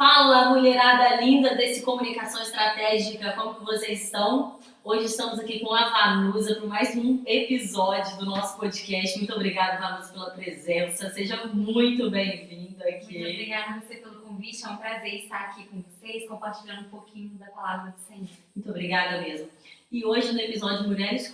Fala, mulherada linda desse Comunicação Estratégica, como que vocês estão? Hoje estamos aqui com a Vanusa para mais um episódio do nosso podcast. Muito obrigada, Vanusa, pela presença. Seja muito bem-vinda aqui. Muito obrigada a você pelo convite. É um prazer estar aqui com vocês, compartilhando um pouquinho da palavra do Senhor. Muito obrigada mesmo. E hoje, no episódio Mulheres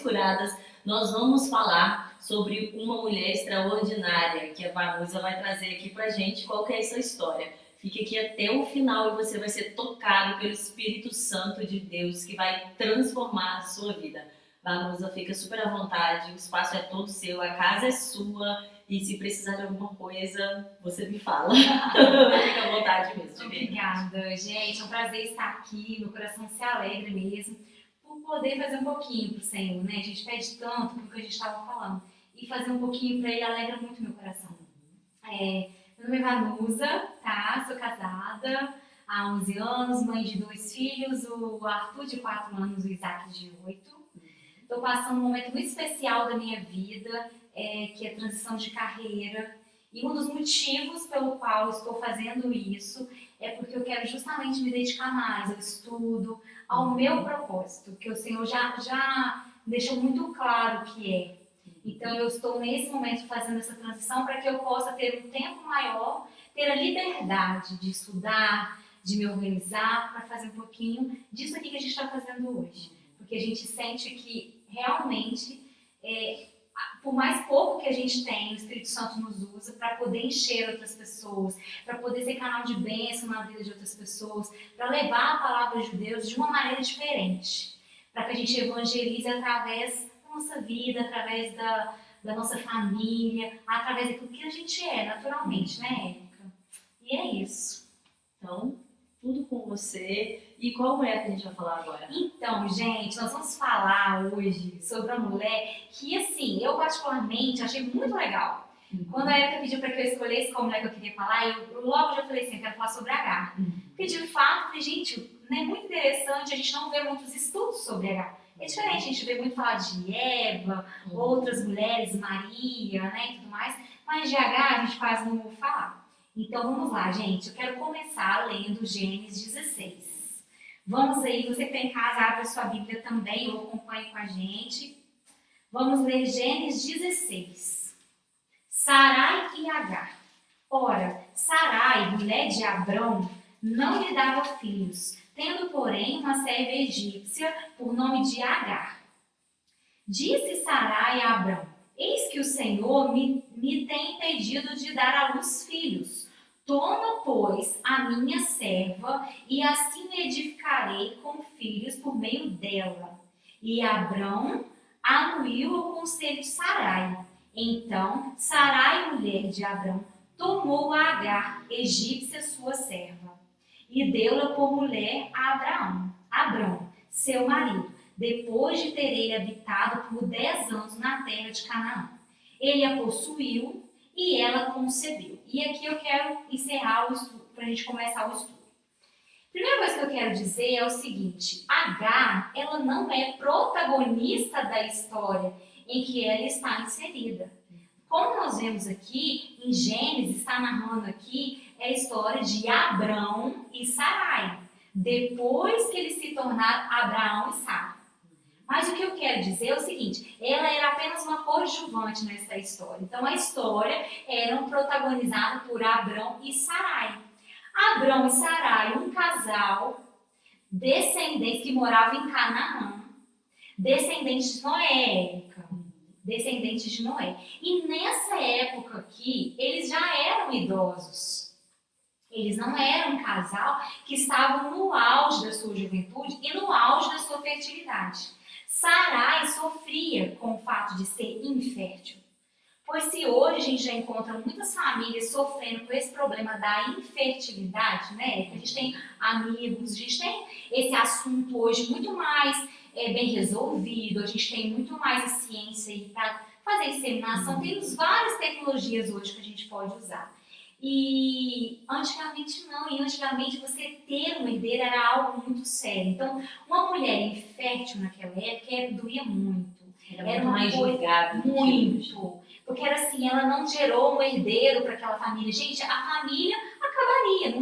Curadas, nós vamos falar sobre uma mulher extraordinária que a Vanusa vai trazer aqui pra gente. Qual que é essa história? Fique aqui até o final e você vai ser tocado pelo Espírito Santo de Deus que vai transformar a sua vida. Vanusa, fica super à vontade, o espaço é todo seu, a casa é sua e se precisar de alguma coisa, você me fala. Fica à vontade mesmo. Obrigada, gente. É um prazer estar aqui, meu coração se alegra mesmo por poder fazer um pouquinho pro Senhor, né? A gente pede tanto pelo que a gente estava falando e fazer um pouquinho para Ele alegra muito meu coração. Meu nome é Vanusa, tá? Sou casada há 11 anos, mãe de 2 filhos, o Arthur de 4 anos e o Isaac de 8. Estou passando um momento muito especial da minha vida, que é a transição de carreira. E um dos motivos pelo qual estou fazendo isso é porque eu quero justamente me dedicar mais ao estudo, ao meu propósito, que o Senhor já deixou muito claro que é. Então eu estou nesse momento fazendo essa transição para que eu possa ter um tempo maior, ter a liberdade de estudar, de me organizar para fazer um pouquinho disso aqui que a gente está fazendo hoje. Porque a gente sente que realmente, por mais pouco que a gente tem, o Espírito Santo nos usa para poder encher outras pessoas, para poder ser canal de bênção na vida de outras pessoas, para levar a palavra de Deus de uma maneira diferente, para que a gente evangelize através da nossa vida, através da nossa família, através daquilo que a gente é naturalmente, né, Érica? E é isso. Então, tudo com você. E qual mulher que a gente vai falar agora? Então, gente, nós vamos falar hoje sobre uma mulher que, assim, eu particularmente achei muito legal. Quando a Érica pediu para que eu escolhesse qual mulher que eu queria falar, eu logo já falei assim, eu quero falar sobre Agar. Porque, de fato, falei, gente, é muito interessante, a gente não vê muitos estudos sobre Agar. É diferente, a gente vê muito falar de Eva, outras mulheres, Maria, né, e tudo mais, mas de Agar a gente quase não ouve falar. Então, vamos lá, gente, eu quero começar lendo Gênesis 16. Vamos aí, você que está em casa, abre a sua Bíblia também, ou acompanhe com a gente. Vamos ler Gênesis 16. Sarai e Agar. Ora, Sarai, mulher de Abrão, não lhe dava filhos, tendo, porém, uma serva egípcia por nome de Agar. Disse Sarai a Abrão: eis que o Senhor me tem impedido de dar à luz filhos. Toma, pois, a minha serva, e assim me edificarei com filhos por meio dela. E Abrão anuiu o conselho de Sarai. Então, Sarai, mulher de Abrão, tomou a Agar, egípcia, sua serva, e deu-la por mulher a Abrão, seu marido, depois de ter ele habitado por 10 anos na terra de Canaã. Ele a possuiu e ela concebeu. E aqui eu quero encerrar o estudo, para a gente começar o estudo. Primeira coisa que eu quero dizer é o seguinte: Agar, ela não é protagonista da história em que ela está inserida. Como nós vemos aqui, em Gênesis, está narrando aqui a história de Abrão e Sarai, depois que eles se tornaram Abraão e Sara. Mas o que eu quero dizer é o seguinte: ela era apenas uma coadjuvante nessa história. Então a história era protagonizada por Abrão e Sarai. Abrão e Sarai, um casal, descendentes que moravam em Canaã, descendentes de Noé, Érica, descendentes de Noé. E nessa época aqui, eles já eram idosos. Eles não eram um casal que estavam no auge da sua juventude e no auge da sua fertilidade. Sarai sofria com o fato de ser infértil. Pois se hoje a gente já encontra muitas famílias sofrendo com esse problema da infertilidade, né? A gente tem amigos, a gente tem esse assunto hoje muito mais bem resolvido, a gente tem muito mais a ciência aí para fazer inseminação, temos várias tecnologias hoje que a gente pode usar. E antigamente não, e antigamente você ter uma herdeira era algo muito sério. Então, uma mulher infértil naquela época doía muito. Era muito mais julgada. Muito. Porque era assim, ela não gerou um herdeiro para aquela família. Gente, a família acabaria,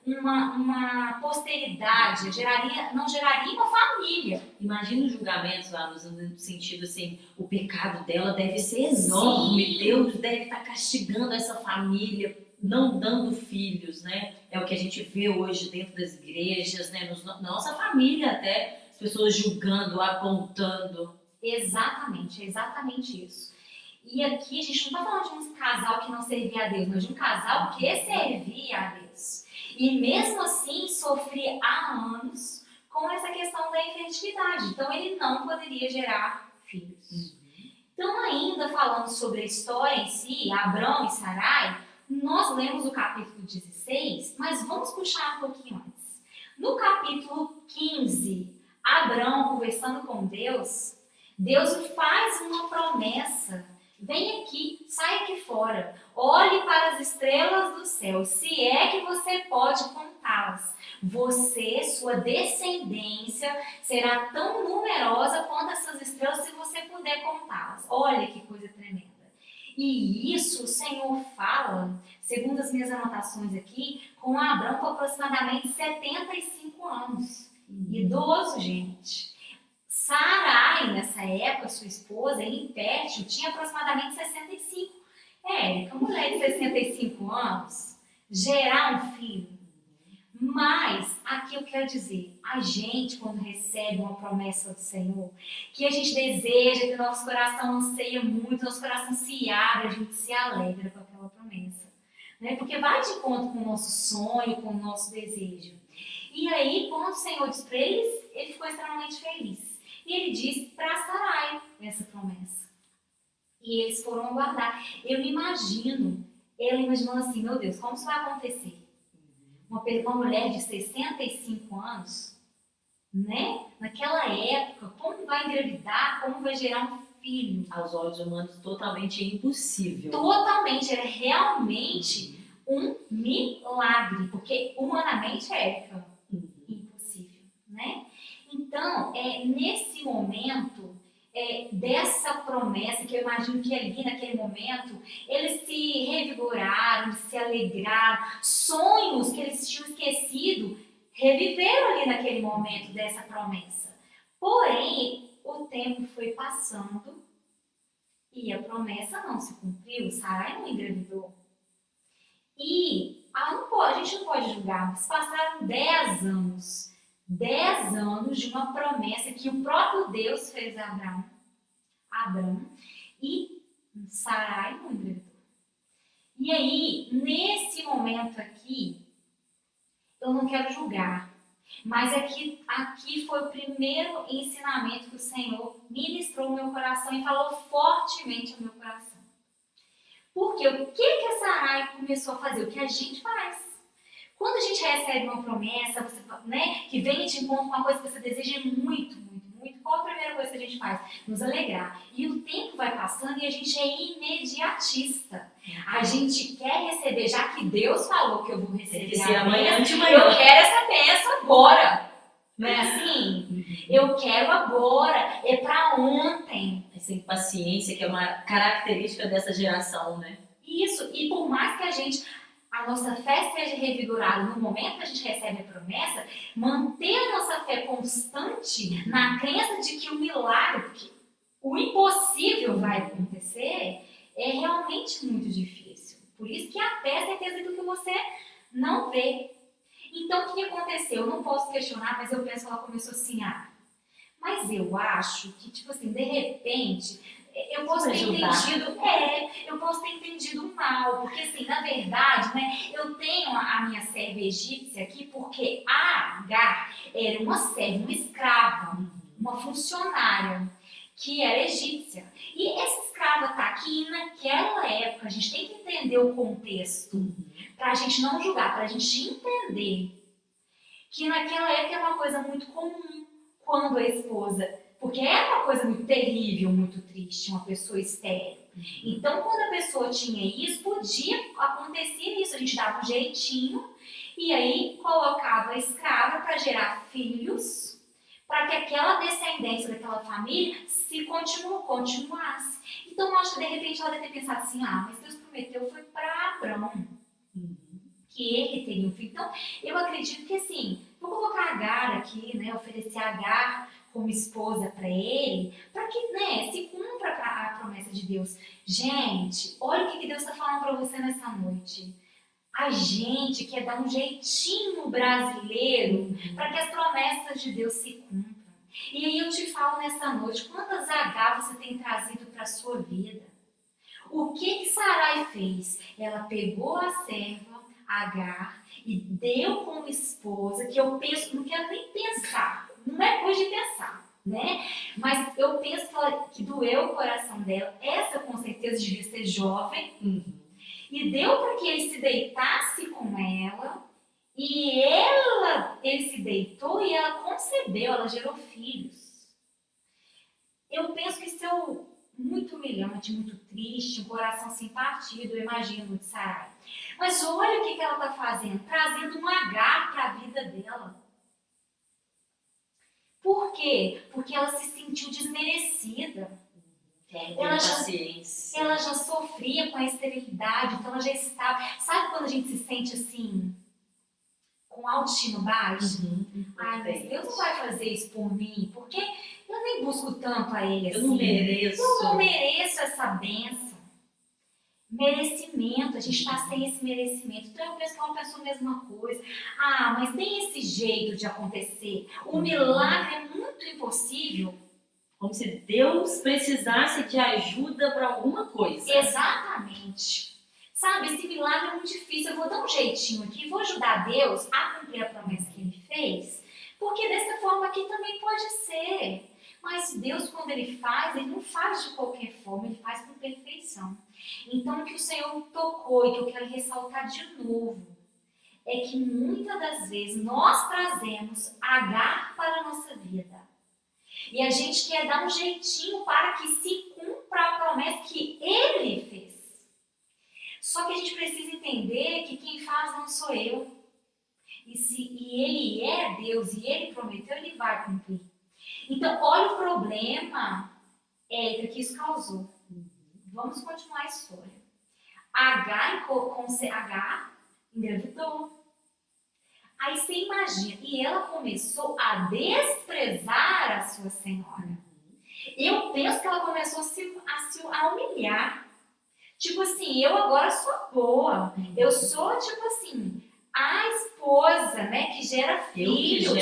uma posteridade, não geraria uma família. Imagina os julgamentos lá no sentido assim, o pecado dela deve ser enorme, Sim. Deus deve estar castigando essa família, não dando filhos, né? É o que a gente vê hoje dentro das igrejas, né? Na nossa família até, as pessoas julgando, apontando. Exatamente, é exatamente isso. E aqui a gente não está falando de um casal que não servia a Deus, mas de um casal que servia a Deus. E mesmo assim sofria há anos com essa questão da infertilidade. Então ele não poderia gerar filhos. Então, ainda falando sobre a história em si, Abrão e Sarai, nós lemos o capítulo 16, mas vamos puxar um pouquinho antes. No capítulo 15, Abrão conversando com Deus, Deus lhe faz uma promessa. Vem aqui, sai aqui fora, olhe para as estrelas do céu, se é que você pode contá-las. Você, sua descendência, será tão numerosa quanto essas estrelas se você puder contá-las. Olha que coisa tremenda. E isso o Senhor fala, segundo as minhas anotações aqui, com Abrão com aproximadamente 75 anos. Idoso, gente. Sarai, nessa época, sua esposa, infértil, tinha aproximadamente 65. Érica, mulher de 65 anos, gerar um filho. Mas, aqui eu quero dizer, a gente, quando recebe uma promessa do Senhor, que a gente deseja, que o nosso coração anseia muito, nosso coração se abre, a gente se alegra com aquela promessa. Né? Porque vai de encontro com o nosso sonho, com o nosso desejo. E aí, quando o Senhor diz para eles, ele ficou extremamente feliz. E ele disse para Sarai essa promessa. E eles foram aguardar. Eu me imagino, ela imaginando assim, meu Deus, como isso vai acontecer? Uma mulher de 65 anos, né? Naquela época, como vai engravidar, como vai gerar um filho? Aos olhos humanos, totalmente impossível. Totalmente, era realmente um milagre, porque humanamente é impossível, né? Então, nesse momento dessa promessa, que eu imagino que ali naquele momento, eles se revigoraram, se alegraram, sonhos que eles tinham esquecido, reviveram ali naquele momento dessa promessa. Porém, o tempo foi passando e a promessa não se cumpriu, Sarai não engravidou. E a gente não pode julgar, mas passaram 10 anos. 10 anos de uma promessa que o próprio Deus fez a Abrão e Sarai não engravidou. E aí, nesse momento aqui, eu não quero julgar, mas aqui foi o primeiro ensinamento que o Senhor ministrou no meu coração e falou fortemente ao meu coração. Porque o que a Sarai começou a fazer? O que a gente faz. Quando a gente recebe uma promessa, né, que vem de encontro com uma coisa que você deseja muito, muito, muito, qual a primeira coisa que a gente faz? Nos alegrar. E o tempo vai passando e a gente é imediatista. A gente quer receber, já que Deus falou que eu vou receber amanhã, eu quero essa bênção agora. Não é assim? Eu quero agora, é pra ontem. Essa impaciência que é uma característica dessa geração, né? Isso, e por mais que a nossa fé seja revigorada no momento que a gente recebe a promessa, manter a nossa fé constante na crença de que o milagre, que o impossível vai acontecer, é realmente muito difícil. Por isso que a fé é a certeza do que você não vê. Então, o que aconteceu? Eu não posso questionar, mas eu penso que ela começou assim, mas eu acho que, tipo assim, de repente, eu posso ter entendido mal, porque assim, na verdade, né, eu tenho a minha serva egípcia aqui porque a Agar era uma serva, uma escrava, uma funcionária que era egípcia. E essa escrava está aqui e naquela época, a gente tem que entender o contexto, para a gente não julgar, para a gente entender que naquela época era uma coisa muito comum quando a esposa... Porque era uma coisa muito terrível, muito triste, uma pessoa estéril. Então, quando a pessoa tinha isso, podia acontecer isso. A gente dava um jeitinho e aí colocava a escrava para gerar filhos, para que aquela descendência daquela família se continuasse. Então, eu acho que de repente ela deve ter pensado assim, mas Deus prometeu foi para Abrão. que ele teria um filho. Então, eu acredito que assim, vou colocar Agar aqui, né, oferecer Agar como esposa para ele, para que, né, se cumpra a promessa de Deus. Gente, olha o que Deus está falando para você nessa noite. A gente quer dar um jeitinho brasileiro para que as promessas de Deus se cumpram. E aí eu te falo nessa noite, quantas Agar você tem trazido para a sua vida? O que Sarai fez? Ela pegou a serva Agar e deu como esposa, que eu penso, não quero nem pensar, não é coisa de pensar, né? Mas eu penso que doeu o coração dela, essa com certeza devia ser jovem, e deu para que ele se deitasse com ela, e ele se deitou e ela concebeu, ela gerou filhos. Eu penso que isso é muito humilhante, muito triste, um coração assim partido, eu imagino, de Sarai. Mas olha o que ela está fazendo, trazendo um Agar para a vida dela. Por quê? Porque ela se sentiu desmerecida. Ela já sofria com a esterilidade, então ela já estava... Sabe quando a gente se sente assim, com autoestima baixa? Ai, mas Deus não vai fazer isso por mim, porque eu nem busco tanto a Ele assim. Eu não mereço essa bênção. Merecimento, a gente está sem esse merecimento. Então eu penso que ela pensou a mesma coisa. Ah, mas tem esse jeito de acontecer. O milagre é muito impossível. Como se Deus precisasse de ajuda para alguma coisa. Exatamente. Sabe, esse milagre é muito difícil. Eu vou dar um jeitinho aqui, vou ajudar Deus a cumprir a promessa que Ele fez, porque dessa forma aqui também pode ser. Mas Deus, quando Ele faz, Ele não faz de qualquer forma, Ele faz com perfeição. Então, o que o Senhor tocou e que eu quero ressaltar de novo é que muitas das vezes nós trazemos Agar para a nossa vida. E a gente quer dar um jeitinho para que se cumpra a promessa que Ele fez. Só que a gente precisa entender que quem faz não sou eu. E Ele é Deus e Ele prometeu, Ele vai cumprir. Então, olha o problema que isso causou. Vamos continuar a história. Agar engravidou. Aí você imagina, e ela começou a desprezar a sua senhora. Eu penso que ela começou a humilhar. Tipo assim, eu agora sou boa. Eu sou, tipo assim, a esposa, né, que gera filhos.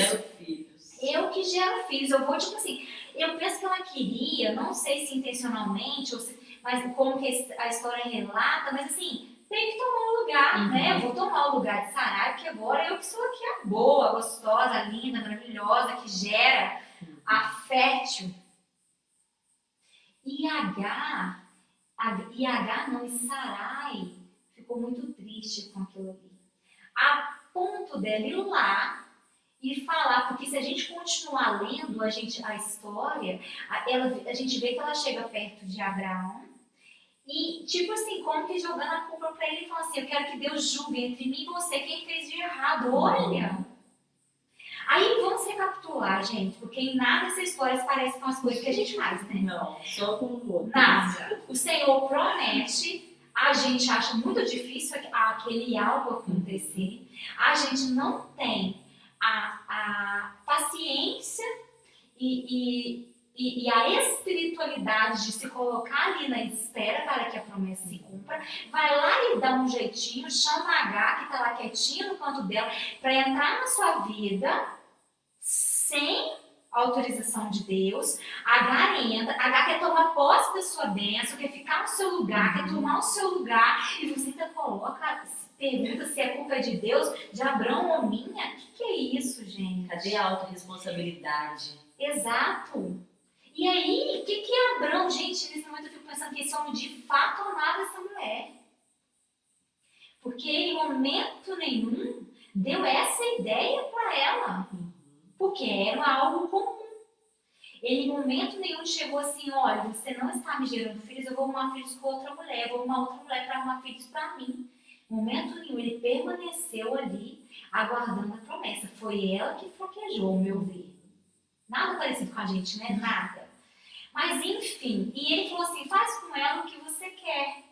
Eu que gero filhos. Eu vou, tipo assim, eu penso que ela queria, não sei se intencionalmente, mas como que a história relata, mas assim, tem que tomar um lugar, né? Eu vou tomar o lugar de Sarai, porque agora eu que sou aqui a boa, gostosa, linda, maravilhosa, que gera a fértil. E Sarai ficou muito triste com aquilo ali. A ponto dela ir lá e falar, porque se a gente continuar lendo a história, a gente vê que ela chega perto de Abraão e, tipo assim, como que jogando a culpa pra ele e fala assim, eu quero que Deus julgue entre mim e você quem fez de errado. Olha! Aí vamos recapitular, gente, porque em nada essa história parece com as coisas que a gente faz, né? Não, só com o outro. Nada. O Senhor promete, a gente acha muito difícil aquele algo acontecer, a gente não tem a paciência e a espiritualidade de se colocar ali na espera para que a promessa se cumpra, vai lá e dá um jeitinho, chama a Agar, que está lá quietinha no canto dela, para entrar na sua vida sem autorização de Deus. Agar entra, Agar quer tomar posse da sua bênção, quer ficar no seu lugar, quer tomar o seu lugar, e você ainda pergunta se é culpa de Deus, de Abraão ou minha. O que é isso, gente? Cadê a autorresponsabilidade? Exato. E aí, o que é Abraão? Gente, nesse momento eu fico pensando que esse homem de fato amava essa mulher. Porque ele, em momento nenhum, deu essa ideia para ela. Porque era algo comum. Ele, em momento nenhum, chegou assim, olha, você não está me gerando filhos, eu vou arrumar filhos com outra mulher, eu vou arrumar outra mulher para arrumar filhos para mim. Em momento nenhum, ele permaneceu ali, aguardando a promessa. Foi ela que fraquejou, ao meu ver. Nada parecido com a gente, né? Nada. Mas, enfim, e ele falou assim, faz com ela o que você quer.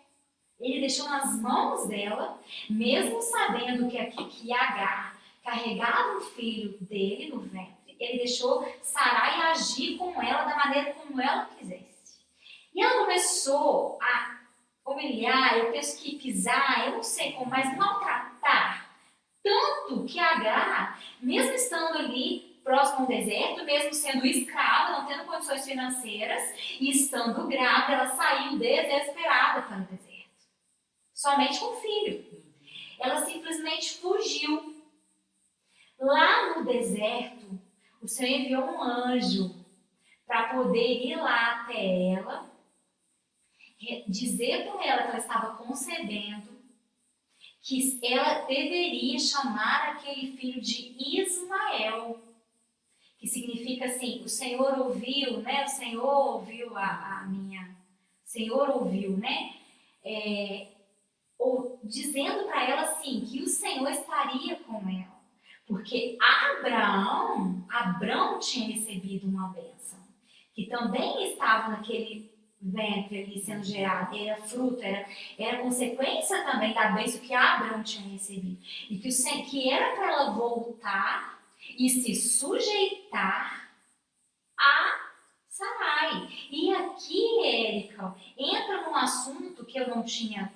Ele deixou nas mãos dela, mesmo sabendo que Agar carregava o filho dele no ventre, ele deixou Sarai agir com ela da maneira como ela quisesse. E ela começou a humilhar, eu penso que pisar, eu não sei como, mas maltratar. Tanto que Agar, mesmo estando ali próximo ao deserto, mesmo sendo escrava, não tendo condições financeiras, e estando grávida, ela saiu desesperada para o deserto. Somente com o filho. Ela simplesmente fugiu. Lá no deserto, o Senhor enviou um anjo para poder ir lá até ela, dizer para ela que ela estava concebendo, que ela deveria chamar aquele filho de Ismael, que significa assim, o Senhor ouviu, né? O Senhor ouviu o Senhor ouviu, né? Ou dizendo para ela assim, que o Senhor estaria com ela. Porque Abrão tinha recebido uma bênção, que também estava naquele ventre ali sendo gerado, era fruto, era consequência também da bênção que Abrão tinha recebido. E que era para ela voltar e se sujeitar a Sarai. E aqui, Érica, entra num assunto que eu não tinha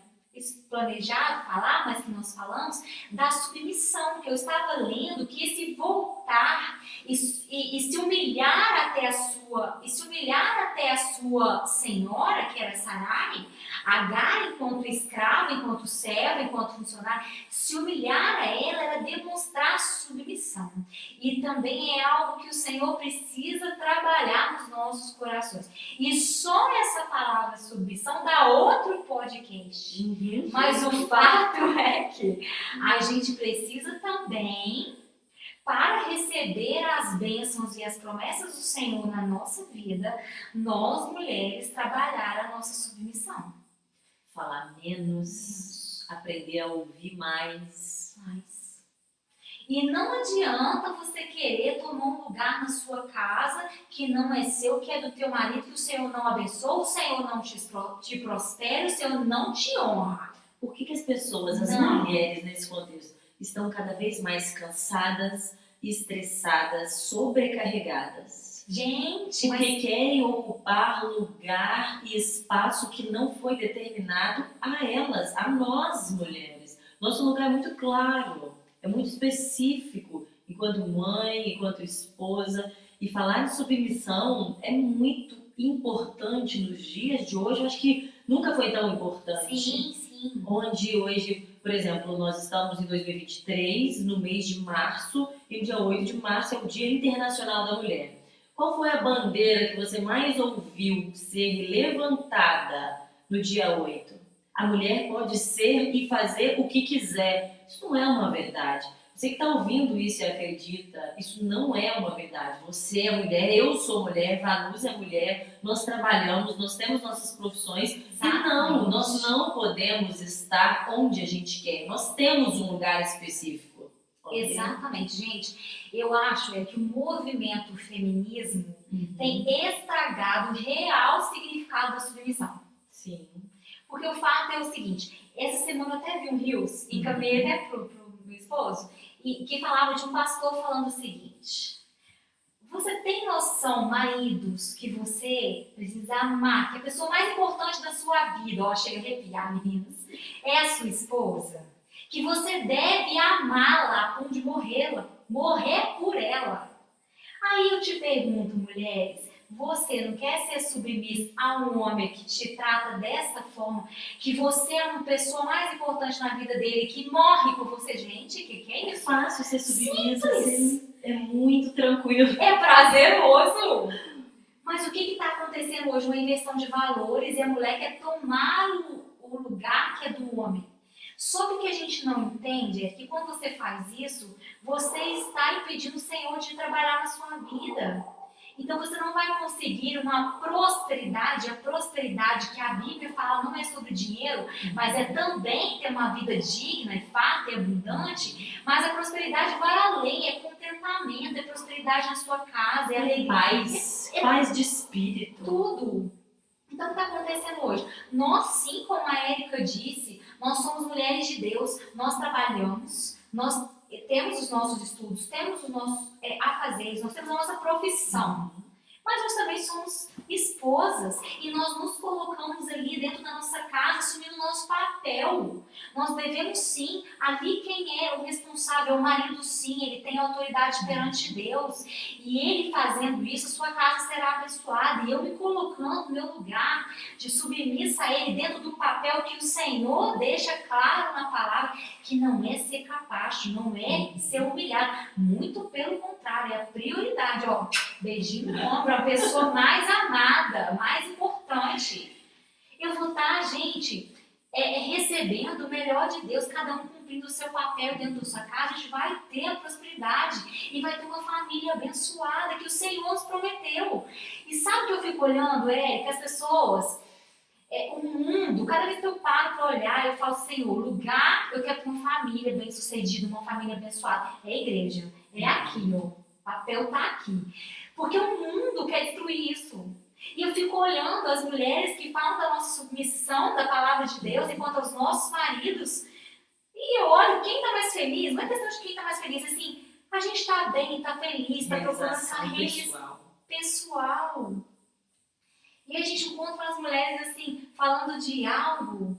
planejado falar, mas que nós falamos, da submissão, que eu estava lendo, que esse voltar e se humilhar até a sua senhora, que era Sarai, Agar enquanto escrava, enquanto serva, enquanto funcionária, se humilhar a ela era demonstrar submissão. E também é algo que o Senhor precisa trabalhar nos nossos corações. E só essa palavra submissão dá outro podcast. Mas o fato é que a gente precisa também, para receber as bênçãos e as promessas do Senhor na nossa vida, nós mulheres trabalhar a nossa submissão. Falar menos, aprender a ouvir mais. E não adianta você querer tomar um lugar na sua casa que não é seu, que é do teu marido, que o Senhor não abençoa, o Senhor não te prospera, o Senhor não te honra. Por que as pessoas, as mulheres nesse contexto, estão cada vez mais cansadas, estressadas, sobrecarregadas? Gente, porque querem ocupar lugar e espaço que não foi determinado a elas, a nós mulheres. Nosso lugar é muito claro, é muito específico, enquanto mãe, enquanto esposa. E falar de submissão é muito importante nos dias de hoje. Eu acho que nunca foi tão importante. Sim. Onde hoje, por exemplo, nós estamos em 2023, no mês de março, e o dia 8 de março é o Dia Internacional da Mulher. Qual foi a bandeira que você mais ouviu ser levantada no dia 8? A mulher pode ser e fazer o que quiser. Isso não é uma verdade. Você que está ouvindo isso e acredita, isso não é uma verdade. Você é mulher, eu sou mulher, Vanusa é mulher, nós trabalhamos, nós temos nossas profissões. Exatamente. E não, nós não podemos estar onde a gente quer. Nós temos um lugar específico. Okay? Exatamente, gente. Eu acho que o movimento feminismo tem estragado o real significado da submissão. Sim. Porque o fato é o seguinte, essa semana eu até vi um Reels, encaminhei até pro meu esposo, e que falava de um pastor falando o seguinte: você tem noção, maridos, que você precisa amar, que a pessoa mais importante da sua vida, ó, chega a arrepiar, meninas, é a sua esposa, que você deve amá-la a ponto de morrer por ela. Aí eu te pergunto, mulheres, você não quer ser submissa a um homem que te trata dessa forma, que você é uma pessoa mais importante na vida dele, que morre por você? Gente, que é isso? É fácil ser submissa, assim, é muito tranquilo. É prazeroso. Mas o que está acontecendo hoje? Uma inversão de valores e a mulher quer tomar o lugar que é do homem. Só que o que a gente não entende é que quando você faz isso, você está impedindo o Senhor de trabalhar na sua vida. Então você não vai conseguir uma prosperidade, a prosperidade que a Bíblia fala não é sobre dinheiro, mas é também ter uma vida digna e farta e abundante, mas a prosperidade vai além, é contentamento, é prosperidade na sua casa, é alegria. Paz de espírito. Tudo. Então, o que está acontecendo hoje? Nós, sim, como a Érica disse, nós somos mulheres de Deus, nós trabalhamos, nós temos os nossos estudos, temos os nossos afazeres, nós temos a nossa profissão. Mas nós também somos esposas e nós nos colocamos ali dentro da nossa casa, assumindo o nosso papel. Nós devemos sim, ali quem é o responsável, o marido sim, ele tem autoridade perante Deus. E ele fazendo isso, sua casa será abençoada. E eu me colocando no meu lugar de submissa a ele dentro do papel que o Senhor deixa claro na palavra, que não é ser capacho, não é ser humilhado. Muito pelo contrário, é a prioridade, ó. Beijinho no ombro, a pessoa mais amada, mais importante. Eu vou estar, gente, recebendo o melhor de Deus, cada um cumprindo o seu papel dentro da sua casa. A gente vai ter a prosperidade e vai ter uma família abençoada que o Senhor nos prometeu. E sabe o que eu fico olhando, Érica? As pessoas, o mundo, cada vez que eu paro para olhar, eu falo, Senhor, lugar eu quero ter uma família bem-sucedida, uma família abençoada. É a igreja, é aqui, ó. O papel tá aqui. Porque o mundo quer destruir isso. E eu fico olhando as mulheres que falam da nossa submissão, da palavra de Deus, enquanto aos nossos maridos. E eu olho quem está mais feliz. Não é questão de quem está mais feliz, assim, a gente está bem, está feliz, está procurando carreira pessoal. E a gente encontra as mulheres assim, falando de algo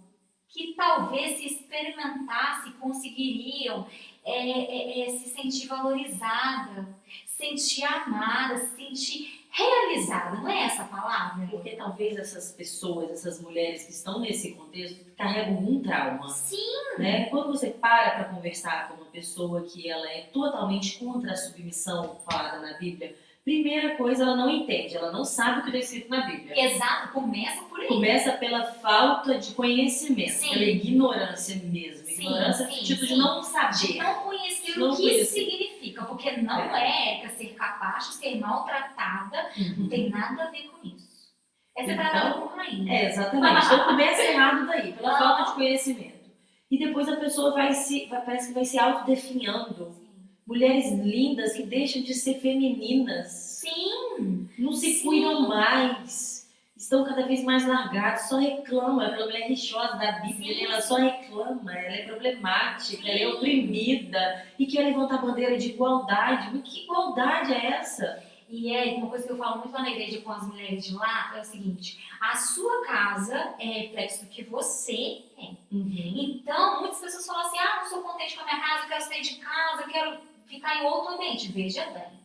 que talvez se experimentasse, conseguiriam se sentir valorizada, sentir amada, se sentir realizada. Não é essa a palavra? Porque talvez essas pessoas, essas mulheres que estão nesse contexto, carregam um trauma. Sim. Né? Quando você para conversar com uma pessoa que ela é totalmente contra a submissão falada na Bíblia, primeira coisa, ela não entende, ela não sabe o que está escrito na Bíblia. Exato, começa por aí. Começa pela falta de conhecimento, sim. Pela ignorância mesmo. Sim, ignorância no sentido de não saber. De não conhecer o que isso significa, porque não é ser capaz de ser maltratada, não tem nada a ver com isso. É ser tratada como rainha. Exatamente. Então começa errado daí, pela falta de conhecimento. E depois a pessoa parece que vai se autodefinhando. Mulheres lindas que deixam de ser femininas. Sim. Não se cuidam mais. Estão cada vez mais largadas. Só reclamam. Aquela mulher rixosa da Bíblia, ela só reclama. Ela é problemática, ela é oprimida. E quer levantar a bandeira de igualdade. Mas que igualdade é essa? E uma coisa que eu falo muito lá na igreja com as mulheres de lá é o seguinte: a sua casa é reflexo do que você é. Então, muitas pessoas falam assim: não sou contente com a minha casa, eu quero sair de casa, eu quero ficar em outro ambiente. Veja bem,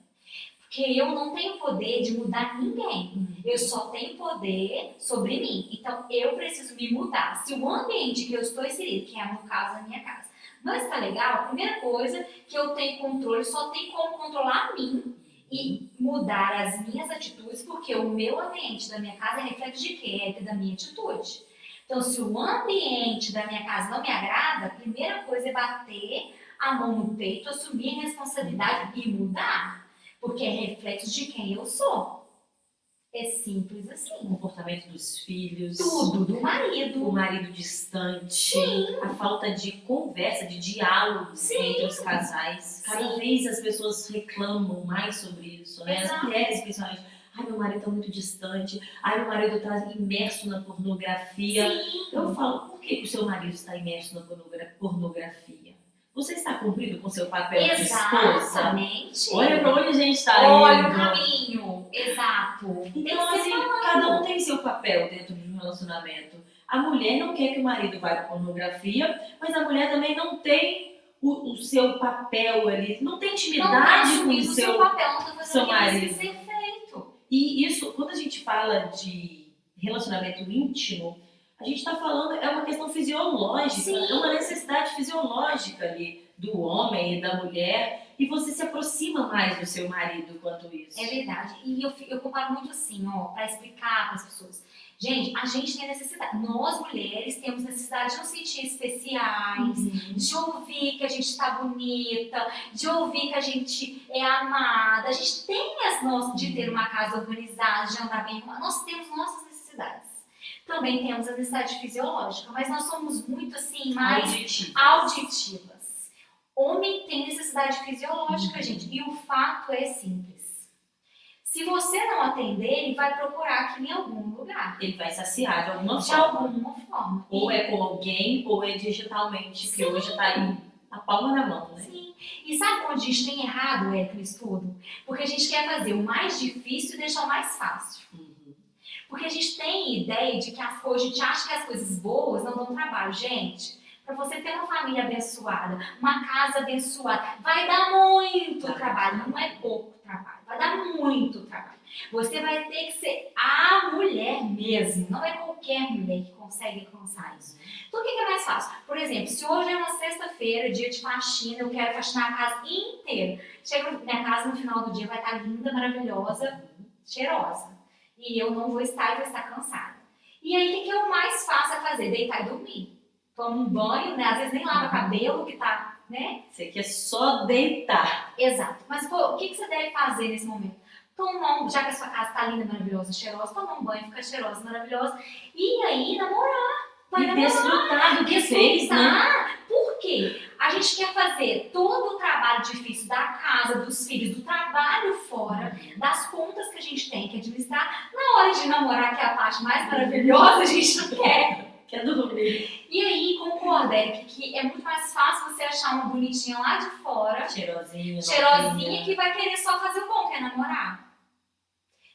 porque eu não tenho poder de mudar ninguém. Eu só tenho poder sobre mim. Então, eu preciso me mudar. Se o ambiente que eu estou inserido, que é no caso a minha casa, não está legal, a primeira coisa que eu tenho controle, só tem como controlar a mim e mudar as minhas atitudes, porque o meu ambiente da minha casa é reflexo de quê? É da minha atitude. Então, se o ambiente da minha casa não me agrada, a primeira coisa é bater a mão no peito, assumir a responsabilidade e mudar. Porque é reflexo de quem eu sou. É simples assim. O comportamento dos filhos. Tudo, do marido. O marido distante. Sim. A falta de conversa, de diálogo entre os casais. Cada vez as pessoas reclamam mais sobre isso, né? As mulheres, principalmente. Ai, meu marido está muito distante. Ai, meu marido está imerso na pornografia. Sim. Eu falo, por que o seu marido está imerso na pornografia? Você está cumprindo com o seu papel de esposa? Exatamente. Olha para onde a gente está indo. Olha o caminho. Exato. Então, assim, cada um tem seu papel dentro de um relacionamento. A mulher não quer que o marido vá para pornografia, mas a mulher também não tem o seu papel ali, não tem intimidade com o seu papel, não está fazendo marido. Ser feito. E isso, quando a gente fala de relacionamento íntimo, a gente está falando, é uma questão fisiológica, é uma necessidade fisiológica ali do homem e da mulher, e você se aproxima mais do seu marido quanto isso. É verdade. E eu comparo muito assim, para explicar para as pessoas. Gente, a gente tem necessidade. Nós, mulheres, temos necessidade de nos sentir especiais, de ouvir que a gente está bonita, de ouvir que a gente é amada. A gente tem de ter uma casa organizada, de andar bem. Nós temos nossas necessidades. Também temos a necessidade fisiológica, mas nós somos muito assim, mais auditivas. Homem tem necessidade fisiológica, gente, e o fato é simples. Se você não atender, ele vai procurar aqui em algum lugar. Ele vai saciar de alguma De forma. alguma forma. Ou é com alguém, ou é digitalmente, que hoje tá aí a palma na mão, né? Sim. E sabe onde a gente tem errado, Érica, nisso tudo? Porque a gente quer fazer o mais difícil e deixar o mais fácil. Porque a gente tem ideia de que a gente acha que as coisas boas não dão trabalho. Gente, para você ter uma família abençoada, uma casa abençoada, vai dar muito trabalho, não é pouco trabalho, vai dar muito trabalho. Você vai ter que ser a mulher mesmo, não é qualquer mulher que consegue alcançar isso. Então o que é mais fácil? Por exemplo, se hoje é uma sexta-feira, dia de faxina, eu quero faxinar a casa inteira. Chega na minha casa no final do dia, vai estar linda, maravilhosa, cheirosa. E eu não vou estar e vou estar cansada. E aí o que é o mais fácil a fazer? Deitar e dormir. Toma um banho, né? Às vezes nem lava cabelo, que tá, né? Você quer só deitar. Exato. Mas pô, o que você deve fazer nesse momento? Tomar um, já que a sua casa tá linda, maravilhosa, cheirosa, tomar um banho, ficar cheirosa, maravilhosa. E aí namorar. Vai E namorar. desfrutar do que fez, né? Por quê? A gente quer fazer todo o trabalho difícil da casa, dos filhos, do trabalho fora, das contas que a gente tem que administrar. Na hora de namorar, que é a parte mais maravilhosa, a gente não quer. Quer dormir. E aí, concorda, Erika, que é muito mais fácil você achar uma bonitinha lá de fora, Cheirosinha, cheirosinha, que vai querer só fazer o bom, que é namorar.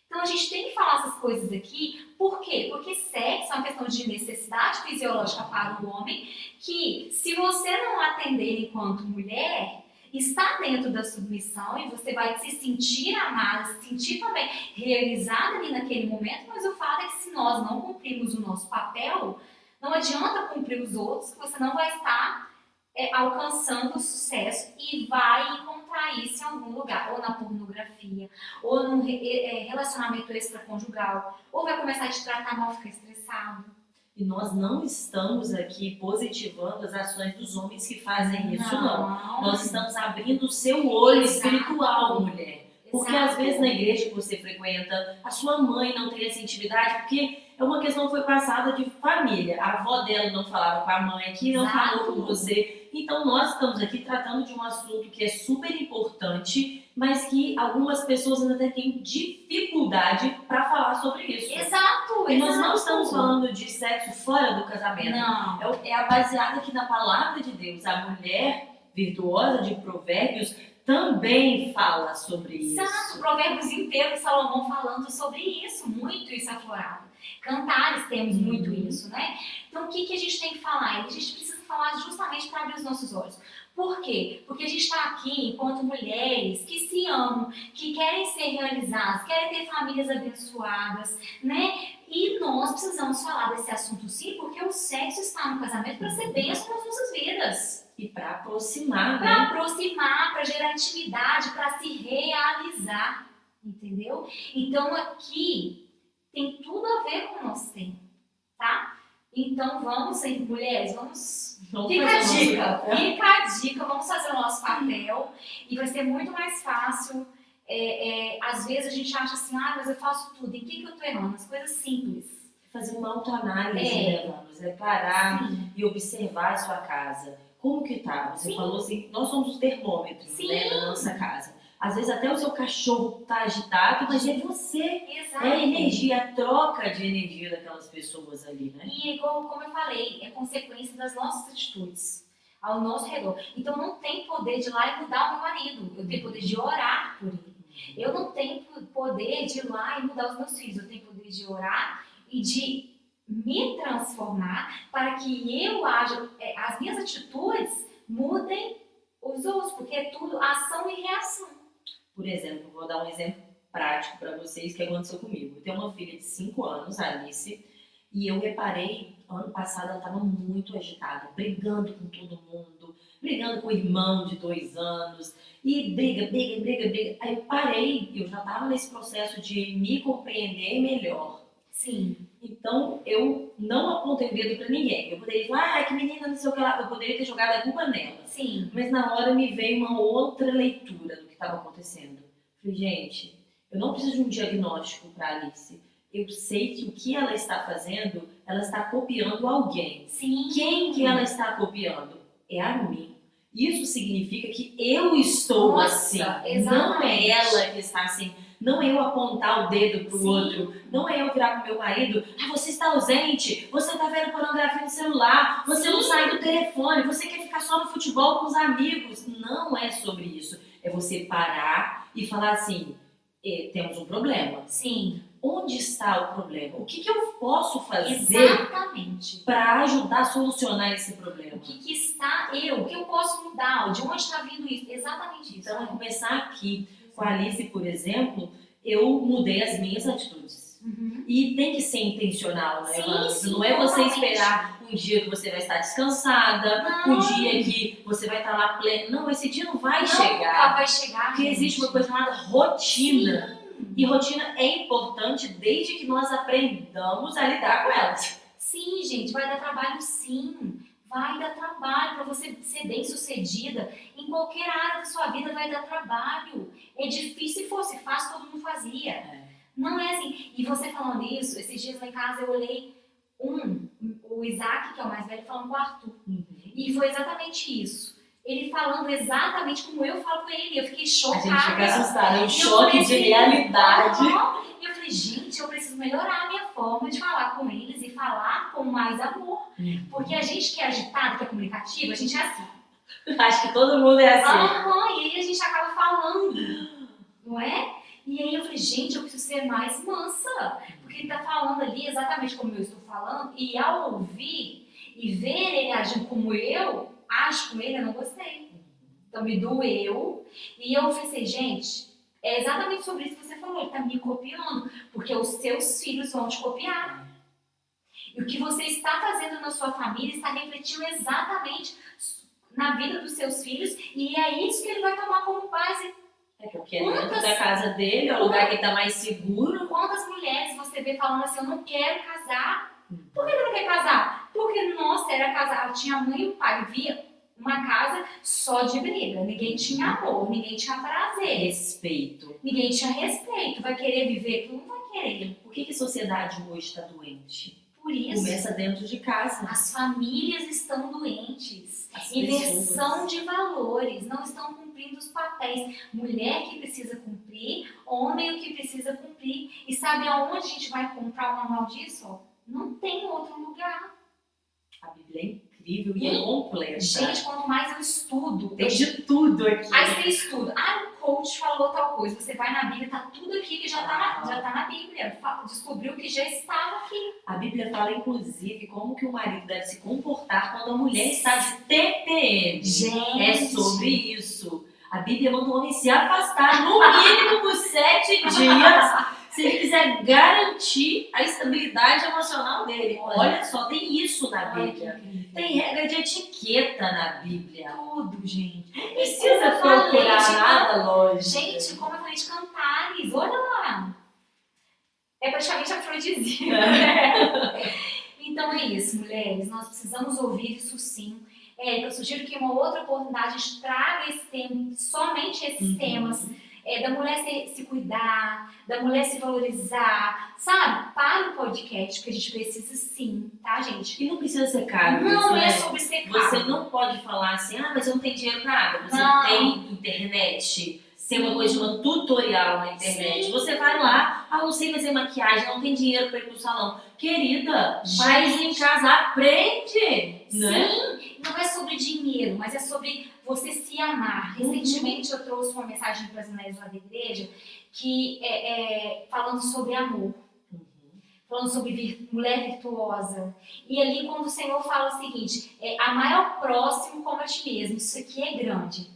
Então a gente tem que falar essas coisas aqui, por quê? Porque sexo é uma questão de necessidade fisiológica para o homem, que se você não atender enquanto mulher, está dentro da submissão e você vai se sentir amada, se sentir também realizada ali naquele momento, mas o fato é que se nós não cumprimos o nosso papel, não adianta cumprir os outros, que você não vai estar alcançando o sucesso e vai encontrar isso em algum lugar, ou na pornografia, ou num relacionamento extraconjugal, ou vai começar a te tratar mal, ficar estressado. E nós não estamos aqui positivando as ações dos homens que fazem isso, não. Nós estamos abrindo o seu olho espiritual, mulher. Porque às vezes na igreja que você frequenta, a sua mãe não tem essa intimidade, porque é uma questão que foi passada de família. A avó dela não falava com a mãe, que não falou com você. Então nós estamos aqui tratando de um assunto que é super importante, mas que algumas pessoas ainda têm dificuldade para falar sobre isso. Exato, E nós não estamos falando de sexo fora do casamento. Não. É a baseada aqui na palavra de Deus. A mulher virtuosa de Provérbios também fala sobre isso. Exato, Provérbios inteiro, Salomão falando sobre isso, muito isso aflorado. Cantares temos muito isso, né? Então o que a gente tem que falar? A gente precisa falar justamente para abrir os nossos olhos. Por quê? Porque a gente está aqui enquanto mulheres que se amam, que querem ser realizadas, querem ter famílias abençoadas, né? E nós precisamos falar desse assunto sim, porque o sexo está no casamento para ser bênção nas nossas vidas. E para aproximar, Para né? aproximar, para gerar intimidade, para se realizar, entendeu? Então aqui tem tudo a ver com o nosso tempo, tá? Então vamos, mulheres, fica a dica, vamos fazer o nosso papel e vai ser muito mais fácil. Às vezes a gente acha assim, mas eu faço tudo, em que eu tô errando? As coisas simples. Fazer uma autoanálise, né, Vamos? Parar e observar a sua casa. Como que tá? Você falou assim, nós somos os termômetros, né, da nossa casa. Às vezes até o seu cachorro tá agitado, mas é você. Exato. É a energia, a troca de energia daquelas pessoas ali, né? E como eu falei, é consequência das nossas atitudes ao nosso redor. Então não tem poder de ir lá e mudar o meu marido. Eu tenho poder de orar por ele. Eu não tenho poder de ir lá e mudar os meus filhos. Eu tenho poder de orar e de me transformar para que eu haja, as minhas atitudes mudem os outros, porque é tudo ação e reação. Por exemplo, vou dar um exemplo prático para vocês que aconteceu comigo. Eu tenho uma filha de 5 anos, a Alice, e eu reparei, ano passado ela estava muito agitada, brigando com todo mundo, brigando com o irmão de 2 anos, e briga. Aí eu parei, eu já estava nesse processo de me compreender melhor. Sim. Então, eu não apontei o dedo pra ninguém. Eu poderia falar, que menina, não sei o que lá. Eu poderia ter jogado a culpa nela. Sim. Mas na hora me veio uma outra leitura do que estava acontecendo. Falei, gente, eu não preciso de um diagnóstico pra Alice. Eu sei que o que ela está fazendo, ela está copiando alguém. Sim. Quem que ela está copiando? É a mim. Isso significa que eu estou assim. Exatamente. Não é ela que está assim. Não é eu apontar o dedo pro Sim. outro. Não é eu virar pro meu marido, você está ausente, você tá vendo pornografia no celular, você não sai do telefone, você quer ficar só no futebol com os amigos. Não é sobre isso. É você parar e falar assim, temos um problema. Sim. Onde está o problema? O que eu posso fazer Exatamente. para ajudar a solucionar esse problema? O que está o que eu posso mudar? De onde está vindo isso? Exatamente isso. Então, começar aqui com a Alice, por exemplo, eu mudei as minhas atitudes. E tem que ser intencional, né, Evandro? Não é você esperar um dia que você vai estar descansada, um dia que você vai estar lá pleno. Não, esse dia não vai chegar. Não vai chegar. Porque existe uma coisa chamada rotina. E rotina é importante desde que nós aprendamos a lidar com elas. Sim, gente, vai dar trabalho sim. Vai dar trabalho para você ser bem sucedida. Em qualquer área da sua vida vai dar trabalho. É difícil, se fosse fácil, todo mundo fazia. Não é assim. E você falando isso, esses dias lá em casa eu olhei o Isaac, que é o mais velho, falando com o Arthur. E foi exatamente isso. Ele falando exatamente como eu falo com ele. Eu fiquei chocada. A gente fica assustada, é um choque de realidade. E eu falei, gente, eu preciso melhorar a minha forma de falar com eles e falar com mais amor. Porque a gente que é agitado, que é comunicativo, a gente é assim. Acho que todo mundo é assim. E aí a gente acaba falando, não é? E aí eu falei, gente, eu preciso ser mais mansa. Porque ele tá falando ali exatamente como eu estou falando. E ao ouvir e ver ele agindo como eu acho com ele, eu não gostei. Então me doeu. E eu pensei, gente, é exatamente sobre isso que você falou. Ele tá me copiando. Porque os seus filhos vão te copiar. E o que você está fazendo na sua família está refletindo exatamente na vida dos seus filhos. E é isso que ele vai tomar como base. Porque é dentro da casa dele, é o lugar que ele tá mais seguro. Quantas mulheres você vê falando assim, eu não quero casar. Por que não quer casar? Porque, nossa, era casar. Tinha a mãe e o pai. Via uma casa só de briga. Ninguém tinha amor, ninguém tinha prazer. Respeito. Ninguém tinha respeito. Vai querer viver? Tu não vai querer. Por que a sociedade hoje está doente? Por isso. Começa dentro de casa. As famílias estão doentes. Inversão de valores. Não estão cumprindo os papéis. Mulher que precisa cumprir, homem que precisa cumprir. E sabe aonde a gente vai encontrar o manual disso? Não tem outro lugar. A Bíblia é incrível e é completa. Gente, quanto mais eu estudo... Tem de tudo aqui. Aí você estuda. O coach falou tal coisa. Você vai na Bíblia, tá tudo aqui que já tá na Bíblia. Descobriu que já estava aqui. A Bíblia fala, inclusive, como que o marido deve se comportar quando a mulher está de TPM. Gente. É sobre isso. A Bíblia manda o homem se afastar, no mínimo, por 7 dias, se ele quiser garantir a estabilidade emocional dele. Olha só, tem isso na Bíblia. Tem regra de etiqueta na Bíblia. Tudo, gente. Não precisa procurar nada lógico. Gente, como eu falei de cantares, olha lá. É praticamente afrodisíaco. Então é isso, mulheres. Nós precisamos ouvir isso sim. Eu sugiro que uma outra oportunidade a gente traga esse tema, somente esses temas. Da mulher se cuidar, da mulher se valorizar, sabe? Para o podcast, porque a gente precisa sim, tá, gente? E não precisa ser caro. Não isso, é sobre ser caro. Você não pode falar assim, mas eu não tenho dinheiro pra nada. Você tem internet, tem uma coisa chamada tutorial na internet. Sim. Você vai lá, não sei fazer maquiagem, não tem dinheiro pra ir pro salão. Querida, faz em casa, aprende. Sim, não é sobre dinheiro, mas é sobre você se amar. Recentemente eu trouxe uma mensagem para as mulheres lá da igreja que falando sobre amor. Falando sobre mulher virtuosa. E ali quando o Senhor fala o seguinte, amar ao próximo como a ti mesmo. Isso aqui é grande.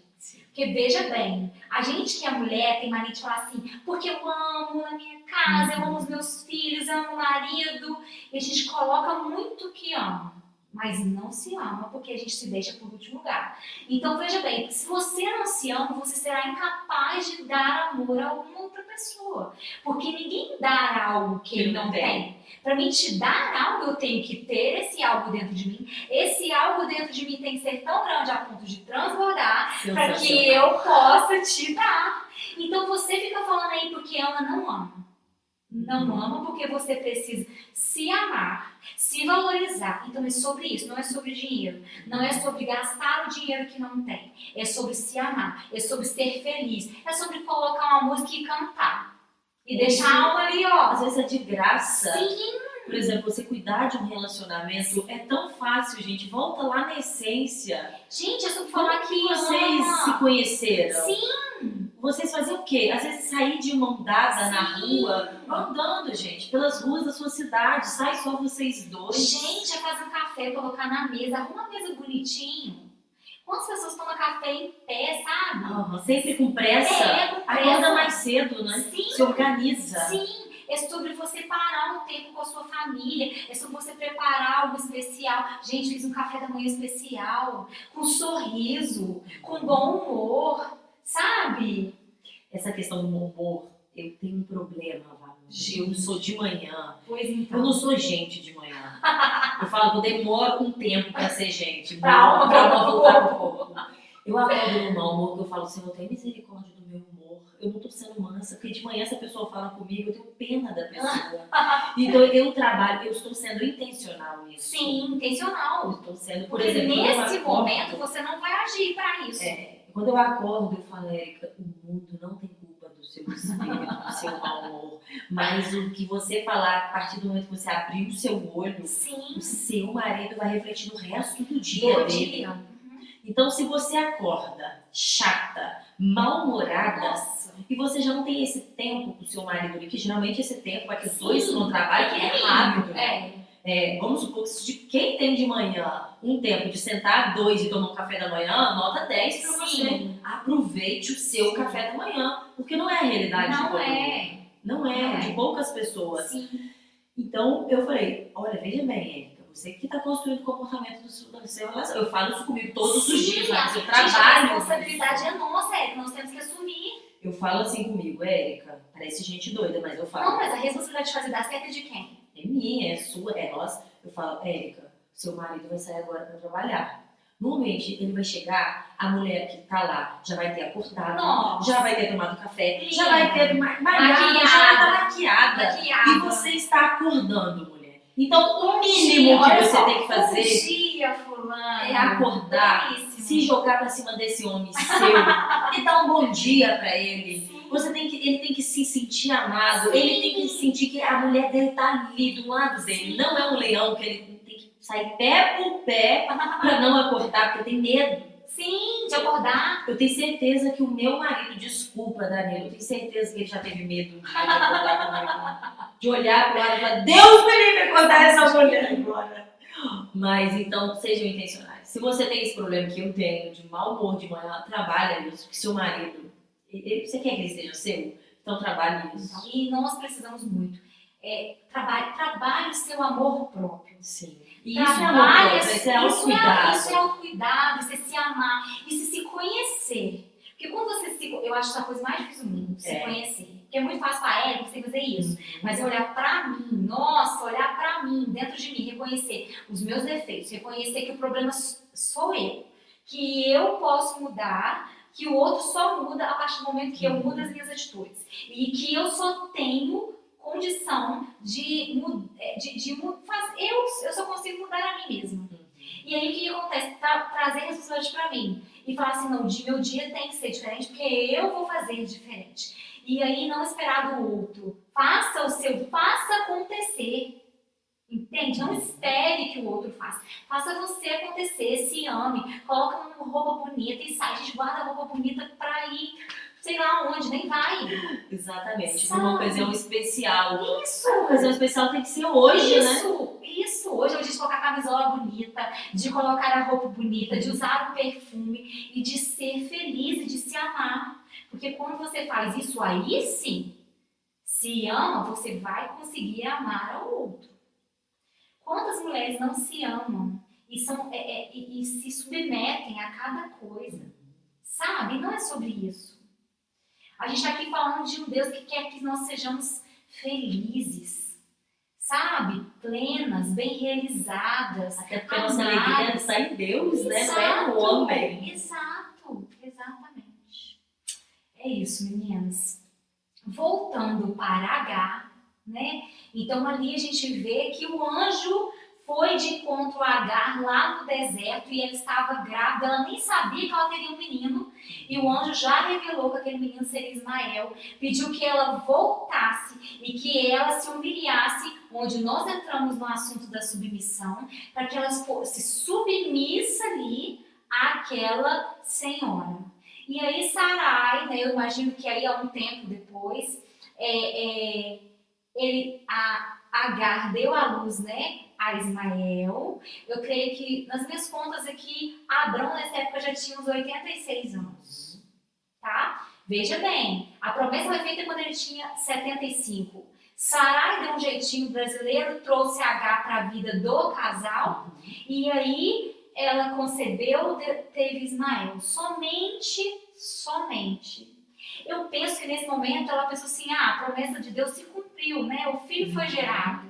Porque veja bem, a gente que é mulher tem mania de falar assim, porque eu amo a minha casa, eu amo os meus filhos, eu amo o marido. E a gente coloca muito que ama. Mas não se ama porque a gente se deixa por último lugar. Então veja bem, se você não se ama, você será incapaz de dar amor a alguma outra pessoa. Porque ninguém dá algo que ele não tem. Para mim te dar algo, eu tenho que ter esse algo dentro de mim. Esse algo dentro de mim tem que ser tão grande a ponto de transbordar para que eu possa te dar. Então você fica falando aí porque ama, não ama. Não ama porque você precisa se amar, se valorizar. Então é sobre isso, não é sobre dinheiro. Não é sobre gastar o dinheiro que não tem. É sobre se amar, é sobre ser feliz. É sobre colocar uma música e cantar. E deixar a alma ali, ó. Às vezes é de graça. Sim. Por exemplo, você cuidar de um relacionamento é tão fácil, gente. Volta lá na essência. Gente, é sobre falar Como que vocês se ama. conheceram? Sim. Vocês faziam o quê? Às vezes sair de mão dada na Sim. rua, andando, gente, pelas ruas da sua cidade. Sai só vocês dois. Gente, é fazer um café, colocar na mesa, arruma uma mesa bonitinho. Quantas pessoas tomam café em pé, sabe? Sempre com pressa. Com pressa. Acorda mais cedo, né? Sim. Se organiza. Sim. É sobre você parar um tempo com a sua família, é sobre você preparar algo especial. Gente, fiz um café da manhã especial, com sorriso, com bom humor, sabe? Essa questão do humor, eu tenho um problema, Vamos. Eu sou de manhã. Pois então. Eu não sou gente de manhã. Eu falo que eu demoro um tempo pra ser gente. Pra alma voltar pro corpo. Eu acordo no mau humor, que eu falo, Senhor, tem misericórdia do meu humor. Eu não tô sendo mansa, porque de manhã se a pessoa fala comigo, eu tenho pena da pessoa. Então eu trabalho, eu estou sendo intencional nisso. Sim, intencional. Eu estou sendo, por Porque exemplo, nesse momento você não vai agir pra isso. Quando eu acordo, eu falo, Érica, o mundo não tem culpa do seu espírito, do seu mau humor. Mas o que você falar, a partir do momento que você abrir o seu olho, Sim. o seu marido vai refletir no resto do dia dele. Então, se você acorda chata, mal-humorada, e você já não tem esse tempo com o seu marido ali, que geralmente esse tempo é que os dois no trabalho, que é rápido. Vamos supor que de quem tem de manhã um tempo de sentar dois e tomar um café da manhã, nota 10 para você. Aproveite o seu café da manhã, porque não é a realidade de todo mundo. Não é, de poucas pessoas. Sim. Então, eu falei, olha, veja bem, Érica, você que está construindo o comportamento do seu relação. Eu falo isso comigo todos os dias, no seu trabalho. A responsabilidade é nossa, Érica, nós temos que assumir. Eu falo assim comigo, Érica, parece gente doida, mas eu falo. Não, mas a responsabilidade de fazer dar certo é de quem? É minha, é sua, é nossa. Eu falo, Érica, seu marido vai sair agora para trabalhar. Normalmente ele vai chegar, a mulher que tá lá já vai ter acordado, já vai ter tomado café, já vai ter malhado, já vai estar maquiada. E você está acordando, mulher. Então o mínimo que você tem que fazer é acordar, se jogar para cima desse homem seu e dar um bom dia para ele. Ele tem que se sentir amado, ele tem que sentir que a mulher dele tá ali do lado dele. Não é um leão que ele tem que sair pé por pé para não acordar, porque tem medo. Sim, de acordar. Eu tenho certeza que o meu marido, desculpa, Danilo, eu tenho certeza que ele já teve medo de acordar comigo. De olhar pro lado e falar, Deus me livre acordar essa mulher agora. Mas então, sejam intencionais. Se você tem esse problema que eu tenho, de mau humor de manhã, trabalha nisso, porque seu marido, você quer que ele seja seu? Então trabalhe nisso. E nós precisamos muito. Trabalhe o seu amor próprio. Sim. E isso é autocuidado. Isso é autocuidado, isso é se amar, isso é se conhecer. Porque quando você se... Eu acho que é a coisa mais difícil do mundo, se conhecer. Porque é muito fácil para ela, você fazer isso. Mas olhar pra mim, olhar pra mim, dentro de mim, reconhecer os meus defeitos, reconhecer que o problema sou eu. Que eu posso mudar, que o outro só muda a partir do momento que eu mudo as minhas atitudes. E que eu só tenho condição de fazer. Eu só consigo mudar a mim mesma. E aí o que acontece? Trazer responsabilidade pra mim. E falar assim, não, meu dia tem que ser diferente, porque eu vou fazer diferente. E aí não esperar do outro. Faça acontecer. Entende? Não espere que o outro faça. Faça você acontecer, se ame. Coloca uma roupa bonita e sai. A gente guarda a roupa bonita pra ir, sei lá onde, nem vai. Exatamente. Uma ocasião especial. Isso! Uma ocasião especial tem que ser hoje, né? Isso! Hoje é o dia de colocar a camisola bonita, de colocar a roupa bonita, de usar o perfume e de ser feliz e de se amar. Porque quando você faz isso aí sim, se ama, você vai conseguir amar ao outro. Quantas mulheres não se amam e se submetem a cada coisa? Sabe? Não é sobre isso. A gente está aqui falando de um Deus que quer que nós sejamos felizes, sabe? Plenas, bem realizadas. Até porque a nossa alegria está em Deus, né? Não é no homem. Exato, exatamente. É isso, meninas. Voltando para H, né? Então ali a gente vê que o anjo foi de encontro a Agar lá no deserto e ela estava grávida, ela nem sabia que ela teria um menino, e o anjo já revelou que aquele menino seria Ismael, pediu que ela voltasse e que ela se humilhasse, onde nós entramos no assunto da submissão, para que ela se submissa ali àquela senhora. E aí Sarai, né, eu imagino que aí há um tempo depois, a Agar deu à luz, né, a Ismael. Eu creio que, nas minhas contas aqui, Abrão nessa época já tinha uns 86 anos, tá? Veja bem, a promessa foi feita quando ele tinha 75. Sarai deu um jeitinho brasileiro, trouxe Agar para a vida do casal, e aí ela concebeu, teve Ismael. Somente. Eu penso que nesse momento ela pensou assim, a promessa de Deus se cumpriu, né? O filho foi gerado.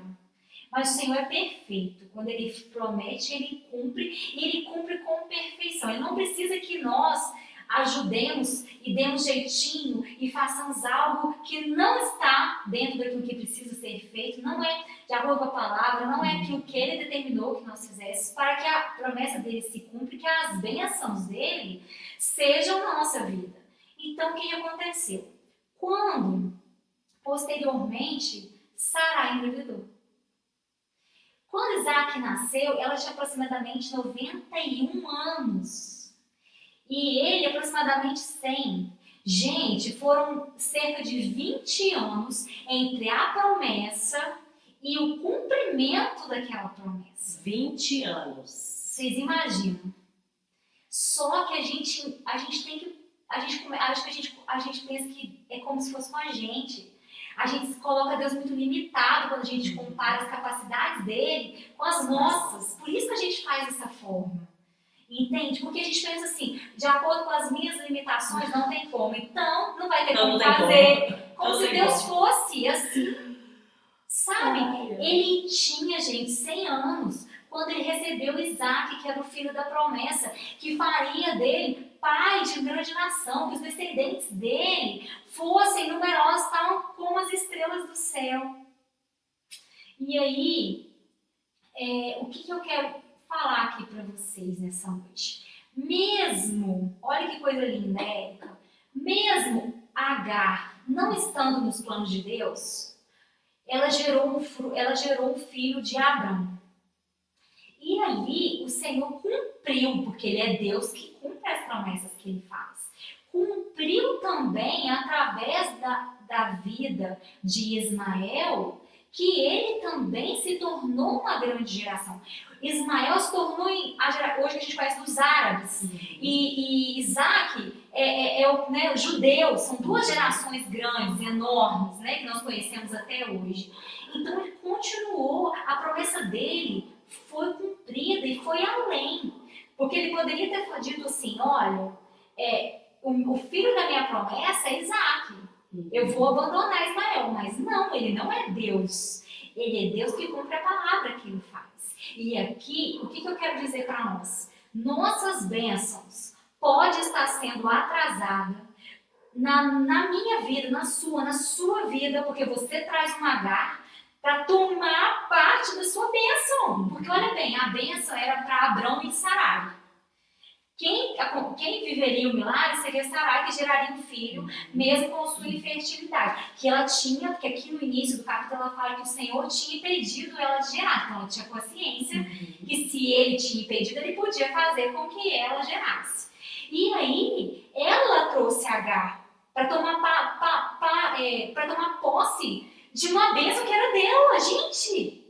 Mas o Senhor é perfeito. Quando Ele promete, Ele cumpre. E Ele cumpre com perfeição. Ele não precisa que nós ajudemos e demos jeitinho e façamos algo que não está dentro daquilo que precisa ser feito. Não é de acordo com a palavra, não é aquilo que Ele determinou que nós fizéssemos, para que a promessa dEle se cumpra e que as bênçãos dEle sejam na nossa vida. Então, o que aconteceu? Quando, posteriormente, Sarai engravidou. Quando Isaac nasceu, ela tinha aproximadamente 91 anos. E ele, aproximadamente 100. Gente, foram cerca de 20 anos entre a promessa e o cumprimento daquela promessa. 20 anos. Vocês imaginam? Só que a gente tem que... A gente pensa que é como se fosse com a gente. A gente coloca Deus muito limitado quando a gente compara as capacidades dele com as nossas. Por isso que a gente faz dessa forma. Entende? Porque a gente pensa assim, de acordo com as minhas limitações, não tem como. Então, não vai ter como fazer. Como se Deus fosse assim. Sabe? Ele tinha, gente, 100 anos quando ele recebeu Isaac, que era o filho da promessa, que faria dele pai de grande nação, que os descendentes dele fossem numerosos, tal como as estrelas do céu. E aí, o que eu quero falar aqui para vocês nessa noite? Mesmo, olha que coisa linda, Érica, mesmo Agar não estando nos planos de Deus, ela gerou um filho de Abrão. E ali o Senhor cumpriu, porque Ele é Deus que cumpre as promessas que Ele faz. Cumpriu também através da vida de Ismael, que ele também se tornou uma grande geração. Ismael se tornou, hoje a gente conhece dos árabes, e Isaac o judeu, são duas gerações grandes, enormes, né, que nós conhecemos até hoje. Então ele continuou, a promessa dele foi cumprida e foi além, porque ele poderia ter dito assim, olha, o filho da minha promessa é Isaac, eu vou abandonar Ismael, mas não, ele não é Deus, ele é Deus que cumpre a palavra que ele faz. E aqui, o que eu quero dizer para nós? Nossas bênçãos pode estar sendo atrasada na minha vida, na sua vida, porque você traz um Agar para tomar parte da sua bênção. Porque olha bem, a bênção era para Abrão e Sarai. Quem viveria o milagre seria Sarai, que geraria um filho, mesmo com sua infertilidade. Que ela tinha, porque aqui no início do capítulo ela fala que o Senhor tinha impedido ela de gerar. Então ela tinha consciência que se ele tinha impedido, ele podia fazer com que ela gerasse. E aí, ela trouxe Agar para tomar posse de uma bênção que era dela, gente.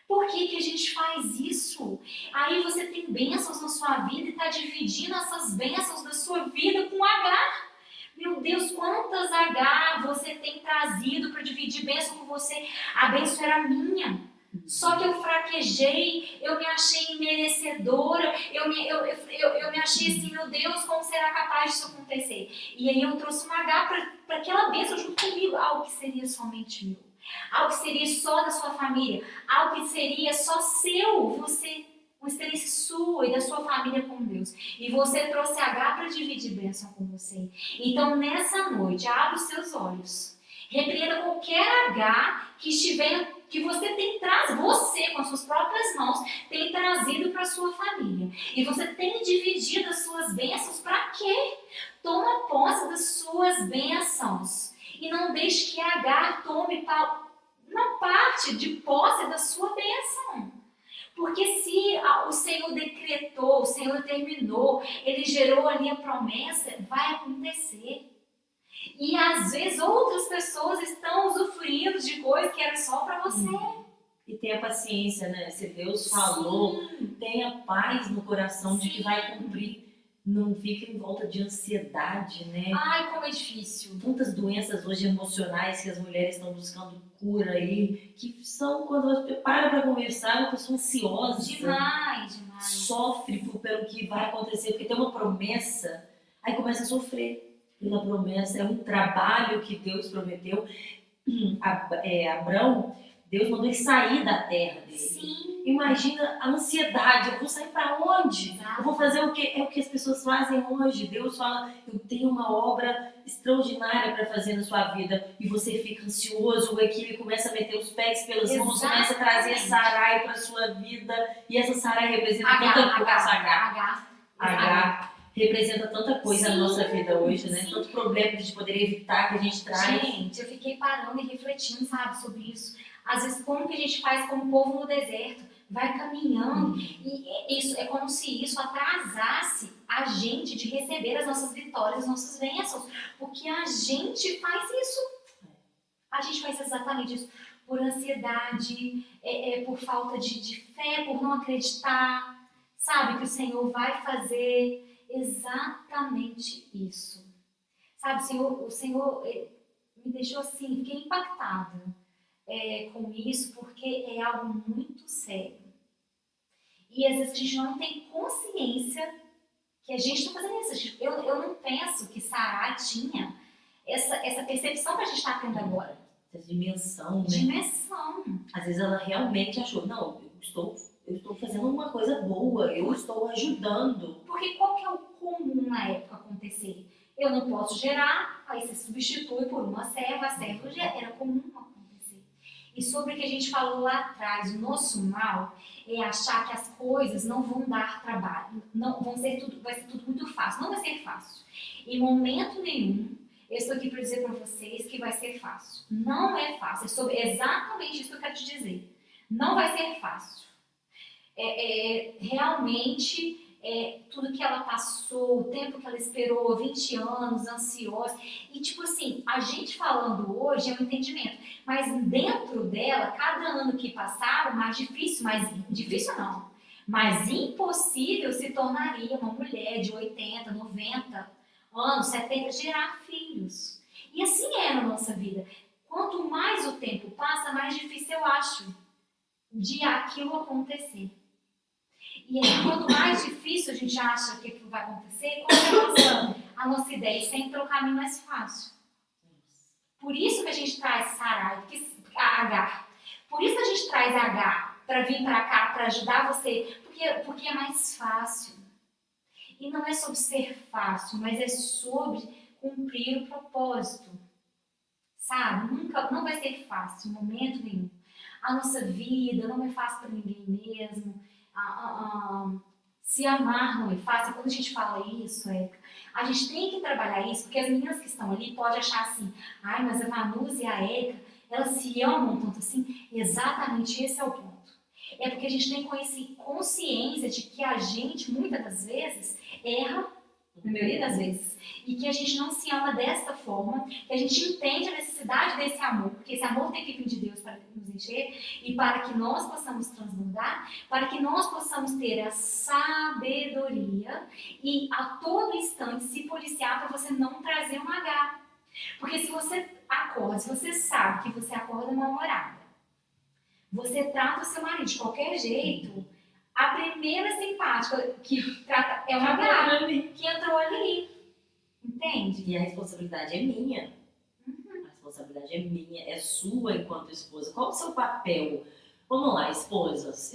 Por que a gente faz isso? Aí você tem bênçãos na sua vida e está dividindo essas bênçãos da sua vida com Agar. Meu Deus, quantas Agar você tem trazido para dividir bênção com você? A bênção era minha. Só que eu fraquejei, eu me achei imerecedora, eu me achei assim, meu Deus, como será capaz disso acontecer? E aí eu trouxe uma Agar para aquela bênção junto comigo, algo que seria somente meu, algo que seria só da sua família, algo que seria só seu, você, uma experiência sua e da sua família com Deus. E você trouxe Agar para dividir bênção com você. Então nessa noite, abra os seus olhos, repreenda qualquer Agar que estiver que você você com as suas próprias mãos tem trazido para sua família. E você tem dividido as suas bênçãos para quê? Toma posse das suas bênçãos. E não deixe que Agar tome uma parte de posse da sua bênção. Porque se o Senhor decretou, o Senhor determinou, Ele gerou ali a promessa, vai acontecer. E às vezes outras pessoas estão usufruindo de coisas que eram só para você. E tenha paciência, né? Se Deus falou, tenha paz no coração de que vai cumprir. Não fica em volta de ansiedade, né? Ai, como é difícil. Tantas doenças hoje emocionais que as mulheres estão buscando cura aí, que são quando você para conversar, uma pessoa ansiosa. Demais. Sofre pelo que vai acontecer, porque tem uma promessa, aí começa a sofrer pela promessa. É um trabalho que Deus prometeu. Abrão, Deus mandou ele sair da terra dele. Sim. Imagina a ansiedade, eu vou sair para onde? Exato. Eu vou fazer o quê? É o que as pessoas fazem hoje. Deus fala, eu tenho uma obra extraordinária para fazer na sua vida. E você fica ansioso, o equilíbrio começa a meter os pés pelas mãos, começa a trazer Sarai para sua vida. E essa Sarai representa tanta coisa. H representa tanta coisa na nossa vida hoje, né? Tanto problema que a gente poderia evitar, que a gente traz. Gente, eu fiquei parando e refletindo, sabe, sobre isso. Às vezes, como que a gente faz como povo no deserto? Vai caminhando. E isso é como se isso atrasasse a gente de receber as nossas vitórias, as nossas bênçãos. Porque a gente faz isso. A gente faz exatamente isso. Por ansiedade, por falta de fé, por não acreditar. Sabe que o Senhor vai fazer exatamente isso. Sabe, o Senhor me deixou assim, fiquei impactada com isso, porque é algo muito sério. E às vezes a gente não tem consciência que a gente está fazendo isso. Eu não penso que Sarai tinha essa percepção que a gente está tendo agora. Essa dimensão, né? Dimensão. Às vezes ela realmente achou, não, eu estou fazendo uma coisa boa, eu estou ajudando. Porque qual que é o comum na época acontecer? Eu não posso gerar, aí você substitui por uma serva, a serva já era comum acontecer. E sobre o que a gente falou lá atrás, o nosso mal é achar que as coisas não vão dar trabalho, vai ser tudo muito fácil. Não vai ser fácil. Em momento nenhum, eu estou aqui para dizer para vocês que vai ser fácil. Não é fácil. É sobre exatamente isso que eu quero te dizer. Não vai ser fácil. Realmente, tudo que ela passou, o tempo que ela esperou, 20 anos, ansiosa. E tipo assim, a gente falando hoje é um entendimento. Mas dentro dela, cada ano que passava, mais difícil não, mais impossível se tornaria uma mulher de 80, 90 anos, 70, gerar filhos. E assim é na nossa vida. Quanto mais o tempo passa, mais difícil eu acho de aquilo acontecer. E aí, quanto mais difícil a gente acha que aquilo vai acontecer, qual é a nossa ideia? Sempre é o caminho mais fácil. Por isso que a gente traz Sarai, Agar. Por isso que a gente traz Agar para vir para cá, para ajudar você, porque é mais fácil. E não é sobre ser fácil, mas é sobre cumprir o propósito. Sabe? Não vai ser fácil, em momento nenhum. A nossa vida não é fácil para ninguém mesmo. Se amar não é fácil. Quando a gente fala isso, a gente tem que trabalhar isso, porque as meninas que estão ali podem achar assim, ai, mas a Vanusa e a Érica, elas se amam tanto assim. Exatamente esse é o ponto. É porque a gente tem consciência de que a gente, muitas das vezes, erra, na maioria das vezes, e que a gente não se ama desta forma, que a gente entende a necessidade desse amor, porque esse amor tem que vir de Deus para nos encher e para que nós possamos transbordar, para que nós possamos ter a sabedoria e a todo instante se policiar para você não trazer um H. Porque se você acorda, se você sabe que você acorda mal-humorada, você trata o seu marido de qualquer jeito, a primeira simpática que trata é uma H que entrou ali. Entende? E a responsabilidade é minha. A responsabilidade é minha, é sua enquanto esposa. Qual o seu papel? Vamos lá, esposas.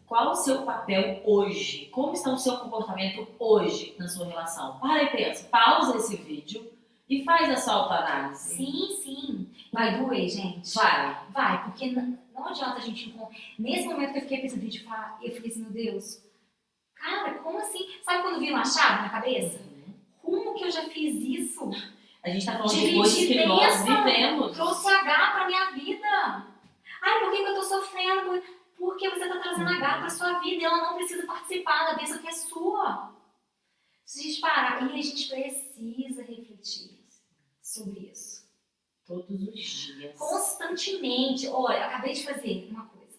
Qual o seu papel hoje? Como está o seu comportamento hoje na sua relação? Para e pensa, pausa esse vídeo e faz essa autoanálise. Sim. Vai doer, gente? Vai. Vai, porque não adianta a gente encontrar. Nesse momento que eu fiquei pensando de falar, eu falei assim, meu Deus, cara, como assim? Sabe quando vira uma chave na cabeça? Como que eu já fiz isso? A gente tá falando de coisas que nós vivemos. Trouxe H pra minha vida. Ai, por que eu tô sofrendo? Porque você tá trazendo H pra sua vida e ela não precisa participar da bênção que é sua. Se a gente parar, e a gente precisa refletir sobre isso. Todos os dias. Constantemente. Olha, eu acabei de fazer uma coisa.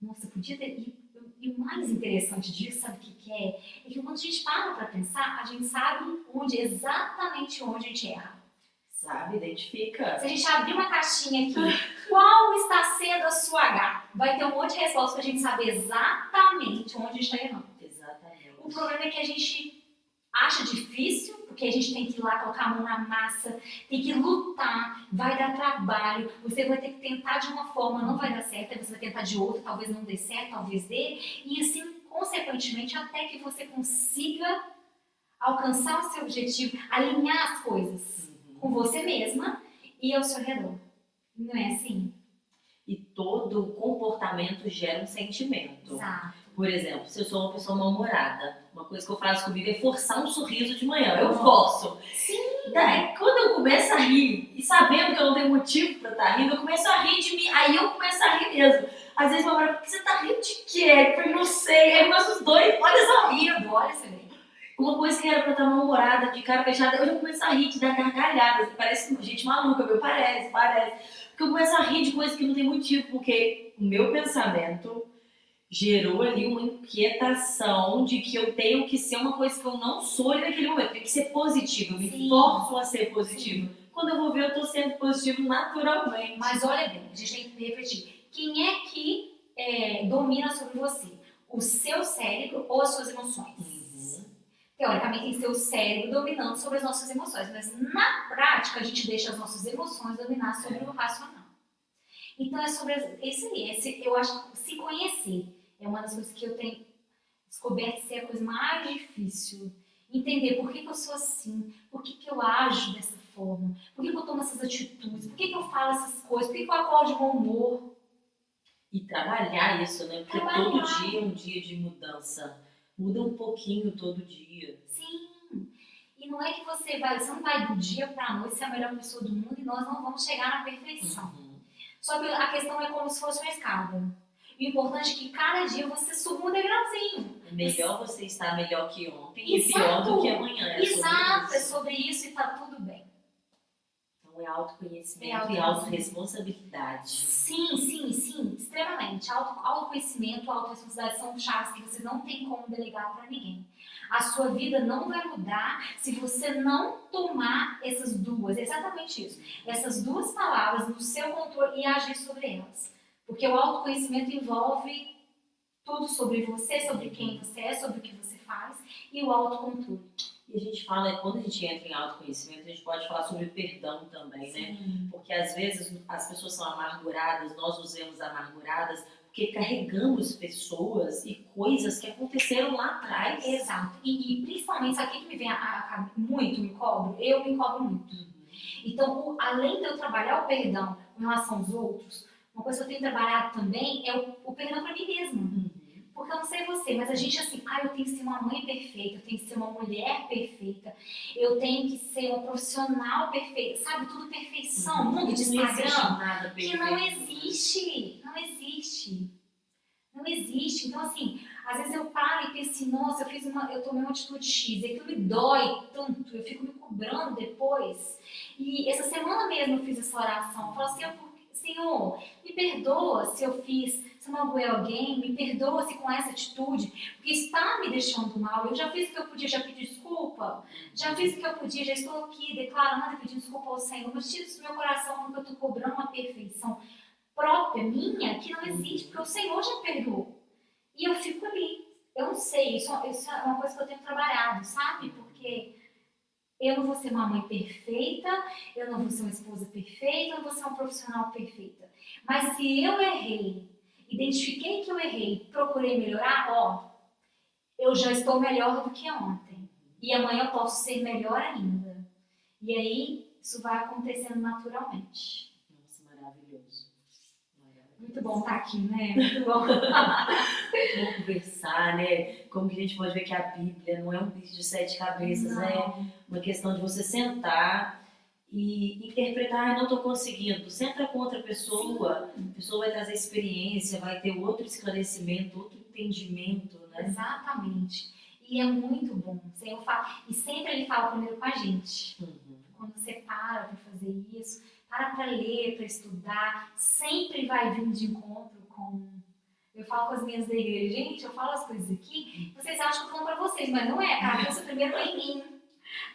Nossa, podia ter... E o mais interessante disso, sabe o que é? É que quando a gente para pra pensar, a gente sabe exatamente onde a gente erra. Sabe, identifica. Se a gente abrir uma caixinha aqui, qual está sendo a sua H? Vai ter um monte de respostas pra gente saber exatamente onde a gente está errando. Exatamente. O problema é que a gente acha difícil, porque a gente tem que ir lá colocar a mão na massa, tem que lutar, vai dar trabalho, você vai ter que tentar de uma forma, não vai dar certo, aí você vai tentar de outra, talvez não dê certo, talvez dê, e assim, consequentemente, até que você consiga alcançar o seu objetivo, alinhar as coisas com você mesma e ao seu redor. Não é assim? E todo comportamento gera um sentimento. Exato. Por exemplo, se eu sou uma pessoa mal-humorada, uma coisa que eu faço comigo é forçar um sorriso de manhã. Eu forço. Sim. Daí, quando eu começo a rir, e sabendo que eu não tenho motivo pra estar rindo, eu começo a rir de mim. Aí eu começo a rir mesmo. Às vezes meu marido, por que você tá rindo de quê? Eu não sei. Aí começam os dois, olha só rindo, olha você vem. Uma coisa que era pra eu estar mal-humorada, de cara fechada, eu já começo a rir, de dar gargalhadas. Parece gente maluca, meu, parece. Porque eu começo a rir de coisas que não tem motivo, porque o meu pensamento gerou ali uma inquietação de que eu tenho que ser uma coisa que eu não sou ali naquele momento. Tem que ser positivo, eu me forço a ser positivo. Sim. Quando eu vou ver, eu tô sendo positivo naturalmente. Mas olha bem, a gente tem que refletir. Quem é que domina sobre você? O seu cérebro ou as suas emoções? Teoricamente tem que ser o cérebro dominando sobre as nossas emoções, mas na prática a gente deixa as nossas emoções dominar sobre o racional. Então é sobre isso aí, eu acho que se conhecer é uma das coisas que eu tenho descoberto ser a coisa mais difícil. Entender por que eu sou assim, por que eu ajo dessa forma, por que eu tomo essas atitudes, por que eu falo essas coisas, por que eu acordo de bom humor. E trabalhar isso, né? Porque todo dia é um dia de mudança. Muda um pouquinho todo dia. Sim. E não é que você não vai do dia pra noite ser a melhor pessoa do mundo e nós não vamos chegar na perfeição. Só que a questão é como se fosse uma escada. O importante é que cada dia você suba um degrauzinho. É melhor você estar melhor que ontem e pior do que amanhã. É sobre isso e tá tudo bem. Então é autoconhecimento e autorresponsabilidade. Sim, extremamente. Autoconhecimento, autorresponsabilidade são chaves que você não tem como delegar para ninguém. A sua vida não vai mudar se você não tomar essas duas, exatamente isso, essas duas palavras no seu controle e agir sobre elas. Porque o autoconhecimento envolve tudo sobre você, sobre quem você é, sobre o que você faz e o autocontrole. E a gente fala, quando a gente entra em autoconhecimento, a gente pode falar sobre perdão também, né? Porque às vezes as pessoas são amarguradas, nós nos vemos amarguradas, porque carregamos pessoas e coisas que aconteceram lá atrás. Exato. E principalmente, sabe o que me vem muito, me cobro? Eu me cobro muito. Então, além de eu trabalhar o perdão em relação aos outros, uma coisa que eu tenho trabalhado também é o perdão para mim mesma. Porque eu não sei você, mas a gente assim, eu tenho que ser uma mãe perfeita, eu tenho que ser uma mulher perfeita, eu tenho que ser uma profissional perfeita, sabe? Tudo perfeição, mundo de Instagram, que não existe. Não existe. Então assim, às vezes eu paro e penso assim, nossa, eu tomei uma atitude X, e aquilo me dói tanto, eu fico me cobrando depois. E essa semana mesmo eu fiz essa oração, eu falo assim, Senhor, me perdoa se eu magoei alguém, me perdoa se com essa atitude, porque está me deixando mal. Eu já fiz o que eu podia, já pedi desculpa, já fiz o que eu podia, já estou aqui declarando e pedindo desculpa ao Senhor, mas tira isso do meu coração porque eu estou cobrando uma perfeição própria, minha, que não existe, porque o Senhor já perdoou. E eu fico ali. Eu não sei, isso é uma coisa que eu tenho trabalhado, sabe? Porque eu não vou ser uma mãe perfeita, eu não vou ser uma esposa perfeita, eu não vou ser uma profissional perfeita. Mas se eu errei, identifiquei que eu errei, procurei melhorar, eu já estou melhor do que ontem. E amanhã eu posso ser melhor ainda. E aí, isso vai acontecendo naturalmente. Maravilhoso. Muito bom estar aqui, né? Muito bom. Vamos conversar, né? Como que a gente pode ver que a Bíblia não é um bicho de 7 cabeças, né? Uma questão de você sentar e interpretar, não estou conseguindo. Senta com outra pessoa, a pessoa vai trazer experiência, vai ter outro esclarecimento, outro entendimento, né? Exatamente. E é muito bom. E sempre ele fala primeiro com a gente. Uhum. Quando você para fazer isso, para ler, para estudar, sempre vai vir de encontro com... Eu falo com as minhas da igreja, gente, eu falo as coisas aqui, vocês acham que eu tô falando para vocês, mas não é, cara, pensa primeiro em mim.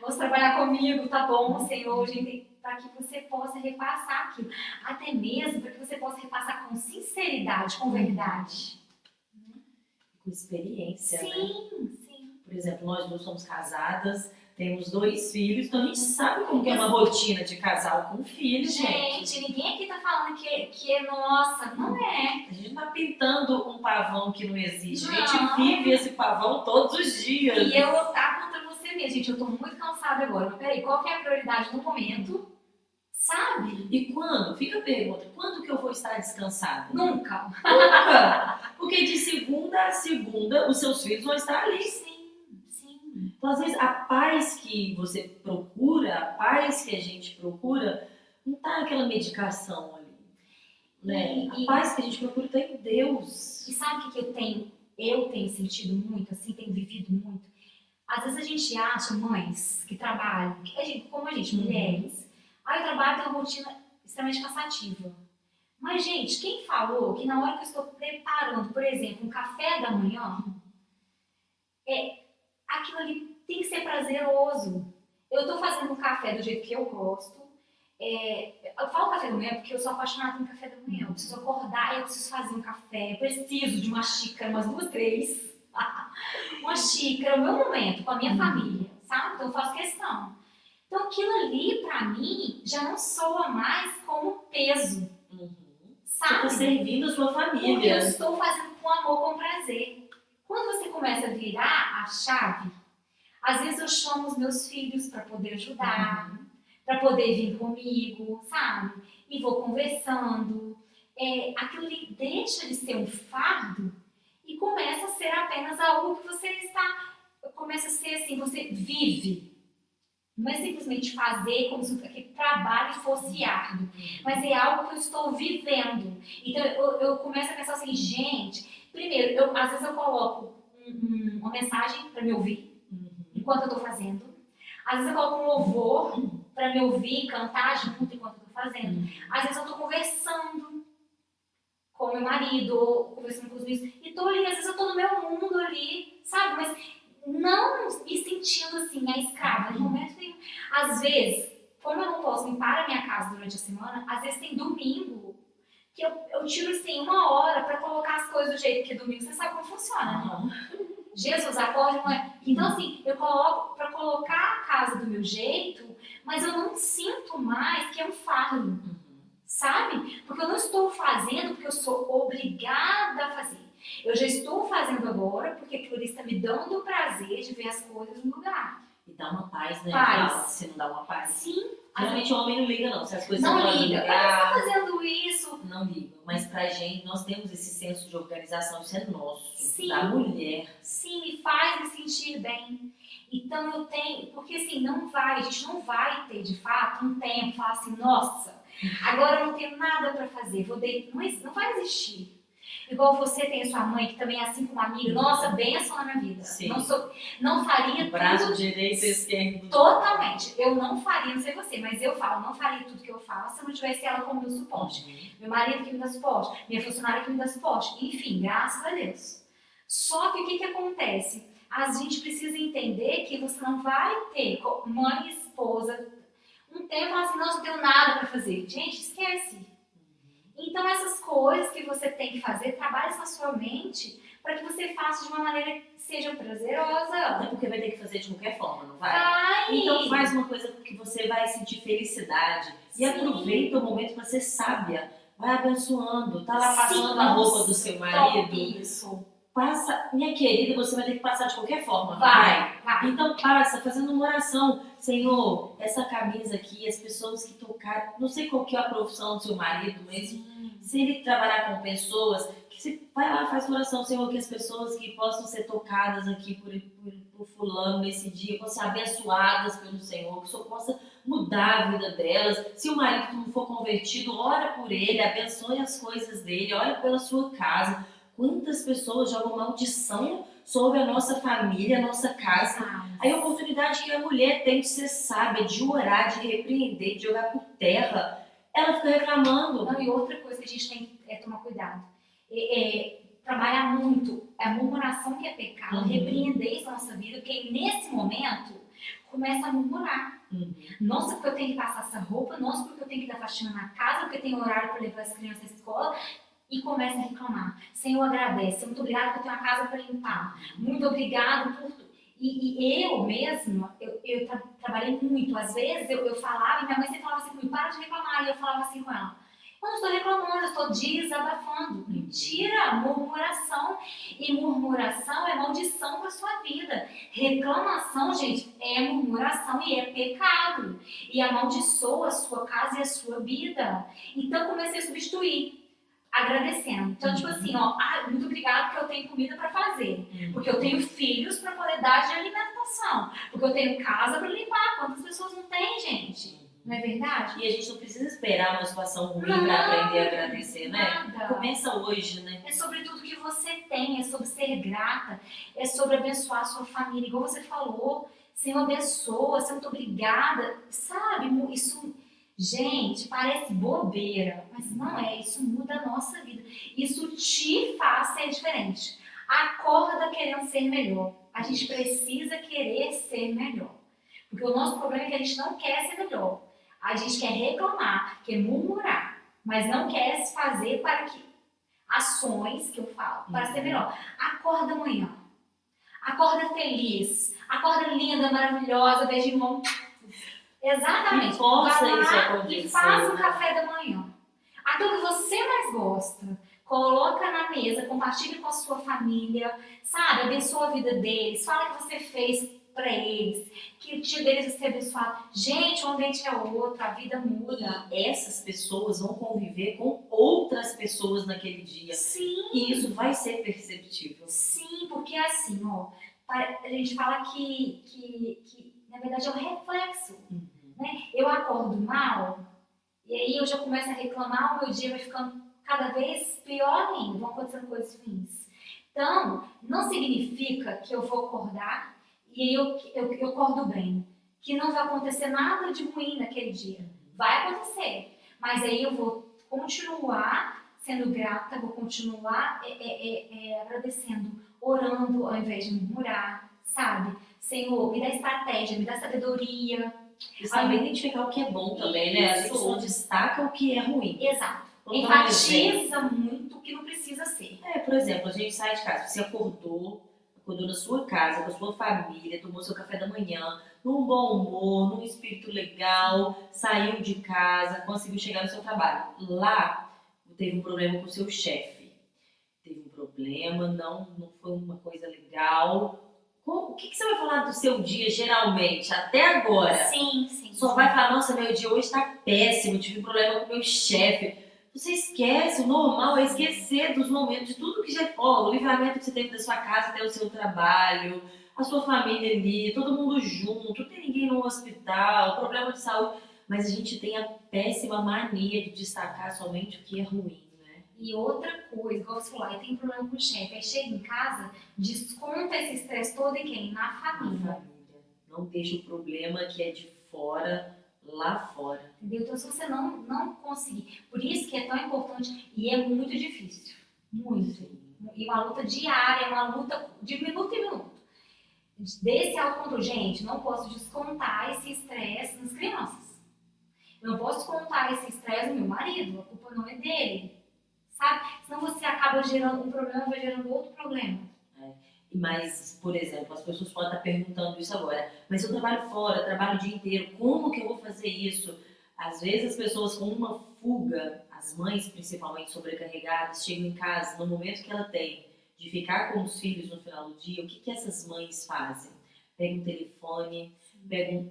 Vamos trabalhar comigo, tá bom, Senhor, gente, para que você possa repassar aquilo. Até mesmo para que você possa repassar com sinceridade, com verdade. Com experiência, né? Sim. Por exemplo, nós duas somos casadas, temos 2 filhos, então a gente sabe como que é uma rotina de casal com filhos, gente. Ninguém aqui tá falando que é nossa, não é. A gente não tá pintando um pavão que não existe, Não. a gente vive esse pavão todos os dias. E eu lutar contra você mesmo, gente, eu tô muito cansada agora, mas peraí, qual que é a prioridade no momento? Sabe? E quando? Fica a pergunta, quando que eu vou estar descansada? Nunca. Nunca! Porque de segunda a segunda os seus filhos vão estar ali. Sim. Então, às vezes, a paz que você procura, a paz que a gente procura, não está naquela medicação ali. Né? A paz que a gente procura está em Deus. E sabe o que eu tenho sentido muito, assim, tenho vivido muito? Às vezes a gente acha, mães que trabalham, como a gente, mulheres, aí o trabalho tem uma rotina extremamente cansativa. Mas, gente, quem falou que na hora que eu estou preparando, por exemplo, um café da manhã, aquilo ali tem que ser prazeroso. Eu estou fazendo um café do jeito que eu gosto. Eu falo café da manhã porque eu sou apaixonada por café da manhã. Eu preciso acordar, eu preciso fazer um café, eu preciso de uma xícara, umas 2, 3. Uma xícara, o meu momento com a minha família, sabe? Então eu faço questão. Então aquilo ali, pra mim, já não soa mais como peso. Sabe? Você está servindo a sua família. Porque eu estou fazendo com amor, com prazer. Quando você começa a virar a chave, às vezes eu chamo os meus filhos para poder ajudar, para poder vir comigo, sabe? E vou conversando. Aquilo ali deixa de ser um fardo e começa a ser apenas algo que você está... Começa a ser assim, você vive. Não é simplesmente fazer como se aquele trabalho fosse árduo, mas é algo que eu estou vivendo. Então eu começo a pensar assim, gente, primeiro, às vezes eu coloco uma mensagem para me ouvir, enquanto eu estou fazendo. Às vezes eu coloco um louvor para me ouvir, cantar junto enquanto eu estou fazendo. Às vezes eu estou conversando com meu marido, ou conversando com os meus, e estou ali, às vezes eu estou no meu mundo ali, sabe? Mas não me sentindo assim, a escrava, no momento nenhum. Às vezes, como eu não posso limpar a minha casa durante a semana, às vezes tem domingo que eu tiro assim 1 hora para colocar as coisas do jeito que domingo, você sabe como funciona, né? Jesus, acorde, mãe. Então assim, eu coloco para colocar a casa do meu jeito, mas eu não sinto mais que é um fardo, sabe? Porque eu não estou fazendo porque eu sou obrigada a fazer. Eu já estou fazendo agora porque aquilo ali está me dando o prazer de ver as coisas no lugar. E dá uma paz, né? Paz. Se não dá uma paz. Sim. Geralmente o homem não liga, não. Se as coisas não estão liga. Eu estou fazendo isso. Não liga. Mas pra gente, nós temos esse senso de organização, isso é nosso. Sim. Da mulher. Sim, me faz me sentir bem. Então eu tenho... Porque assim, a gente não vai ter, de fato, um tempo, falar assim, nossa, agora eu não tenho nada pra fazer, não vai existir. Igual você tem a sua mãe, que também é assim como amiga, nossa, benção na minha vida. Sim. Não faria tudo... Braço direito e esquerdo. Totalmente. Eu não faria, não sei você, mas eu falo, não faria tudo que eu faço se eu não tivesse ela como meu suporte. Meu marido que me dá suporte, minha funcionária que me dá suporte. Enfim, graças a Deus. Só que o que acontece? A gente precisa entender que você não vai ter mãe e esposa um tempo e falar assim, nossa, não tenho nada pra fazer. Gente, esquece. Então essas coisas que você tem que fazer, trabalhe na sua mente para que você faça de uma maneira que seja prazerosa. É porque vai ter que fazer de qualquer forma, não vai? Vai. Então faz uma coisa que você vai sentir felicidade. Sim. E aproveita o momento para ser sábia. Vai abençoando. Tá lá Sim, passando a roupa do seu marido. Isso. passa, minha querida, você vai ter que passar de qualquer forma. Vai. Então passa, fazendo uma oração. Senhor, essa camisa aqui, as pessoas que tocaram, não sei qual que é a profissão do seu marido, mas se ele trabalhar com pessoas, que você vai lá, faz oração, Senhor, que as pessoas que possam ser tocadas aqui por fulano nesse dia, possam ser abençoadas pelo Senhor, que o Senhor possa mudar a vida delas. Se o marido não for convertido, ora por ele, abençoe as coisas dele, ora pela sua casa. Quantas pessoas jogam maldição sobre a nossa família, a nossa casa? Aí a oportunidade que a mulher tem de ser sábia, de orar, de repreender, de jogar por terra, ela fica reclamando. Não, e outra coisa que a gente tem que tomar cuidado. Trabalhar muito a murmuração que é pecado, repreender isso na nossa vida, porque nesse momento começa a murmurar. Nossa, porque eu tenho que passar essa roupa, nossa, porque eu tenho que dar faxina na casa, porque eu tenho horário para levar as crianças à escola. E começa a reclamar. Senhor, agradece. Muito obrigada porque eu tenho uma casa para limpar. Muito obrigado por tudo. E eu mesma, eu trabalhei muito. Às vezes eu falava, e minha mãe sempre falava assim comigo, para de reclamar. E eu falava assim com ela, eu não estou reclamando, eu estou desabafando. Mentira, murmuração. E murmuração é maldição para sua vida. Reclamação, gente, é murmuração e é pecado. E amaldiçoa a sua casa e a sua vida. Então comecei a substituir. Agradecendo. Então, tipo assim, muito obrigado porque eu tenho comida para fazer. Porque eu tenho filhos para poder dar de alimentação. Porque eu tenho casa para limpar. Quantas pessoas não têm, gente? Não é verdade? E a gente não precisa esperar uma situação ruim para aprender a agradecer, né? Começa hoje, né? É sobre tudo que você tem, é sobre ser grata, é sobre abençoar a sua família. Igual você falou, Senhor, abençoa, Senhor, muito obrigada. Sabe, isso... Gente, parece bobeira, mas não é. Isso muda a nossa vida. Isso te faz ser diferente. Acorda querendo ser melhor. A gente precisa querer ser melhor. Porque o nosso problema é que a gente não quer ser melhor. A gente quer reclamar, quer murmurar, mas não quer se fazer para que ações, que eu falo, para ser melhor. Acorda amanhã. Acorda feliz. Acorda linda, maravilhosa, beijo irmão. Exatamente. E força vai isso lá acontecer, e faça o né? café da manhã. Aquilo que você mais gosta. Coloca na mesa, compartilha com a sua família, sabe? Abençoa a vida deles. Fala o que você fez para eles. Que o dia deles vai ser abençoado. Gente, um ambiente é outro, a vida muda. E essas pessoas vão conviver com outras pessoas naquele dia. Sim. E isso vai ser perceptível. Sim, porque assim, a gente fala que na verdade é o reflexo. Né? Eu acordo mal, e aí eu já começo a reclamar, o meu dia vai ficando cada vez pior ainda, vão acontecendo coisas ruins. Então, não significa que eu vou acordar e eu acordo bem, que não vai acontecer nada de ruim naquele dia. Vai acontecer, mas aí eu vou continuar sendo grata, vou continuar agradecendo, orando ao invés de murmurar, sabe? Senhor, me dá estratégia, me dá sabedoria. E saber identificar o que é bom também, né? A gente só destaca o que é ruim. Exato. Vamos dar um Enfatiza muito o que não precisa ser. Por exemplo, a gente sai de casa, você acordou na sua casa, com a sua família, tomou seu café da manhã, num bom humor, num espírito legal, saiu de casa, conseguiu chegar no seu trabalho. Lá, teve um problema com o seu chefe. Teve um problema, não foi uma coisa legal. O que você vai falar do seu dia, geralmente, até agora? Sim. Só vai falar, nossa, meu dia hoje tá péssimo, tive um problema com o meu chefe. Você esquece, o normal é esquecer dos momentos, de tudo que já... o livramento que você teve da sua casa até o seu trabalho, a sua família ali, todo mundo junto, não tem ninguém no hospital, problema de saúde. Mas a gente tem a péssima mania de destacar somente o que é ruim. E outra coisa, igual você falou, aí tem problema com o chefe, aí chega em casa, desconta esse estresse todo em quem? Na família. Não deixa o problema que é de fora, lá fora. Entendeu? Então, se você não conseguir, por isso que é tão importante e é muito difícil. Muito. E uma luta diária, uma luta de minuto em minuto. Desse autocontrole, gente, não posso descontar esse estresse nas crianças. Eu não posso descontar esse estresse no meu marido, a culpa não é dele. Sabe? Senão você acaba gerando um problema, vai gerando outro problema. Mas, por exemplo, as pessoas podem estar perguntando isso agora. Mas eu trabalho fora, trabalho o dia inteiro, como que eu vou fazer isso? Às vezes as pessoas com uma fuga, as mães principalmente sobrecarregadas, chegam em casa no momento que ela tem de ficar com os filhos no final do dia, o que essas mães fazem? Pega um telefone, pega um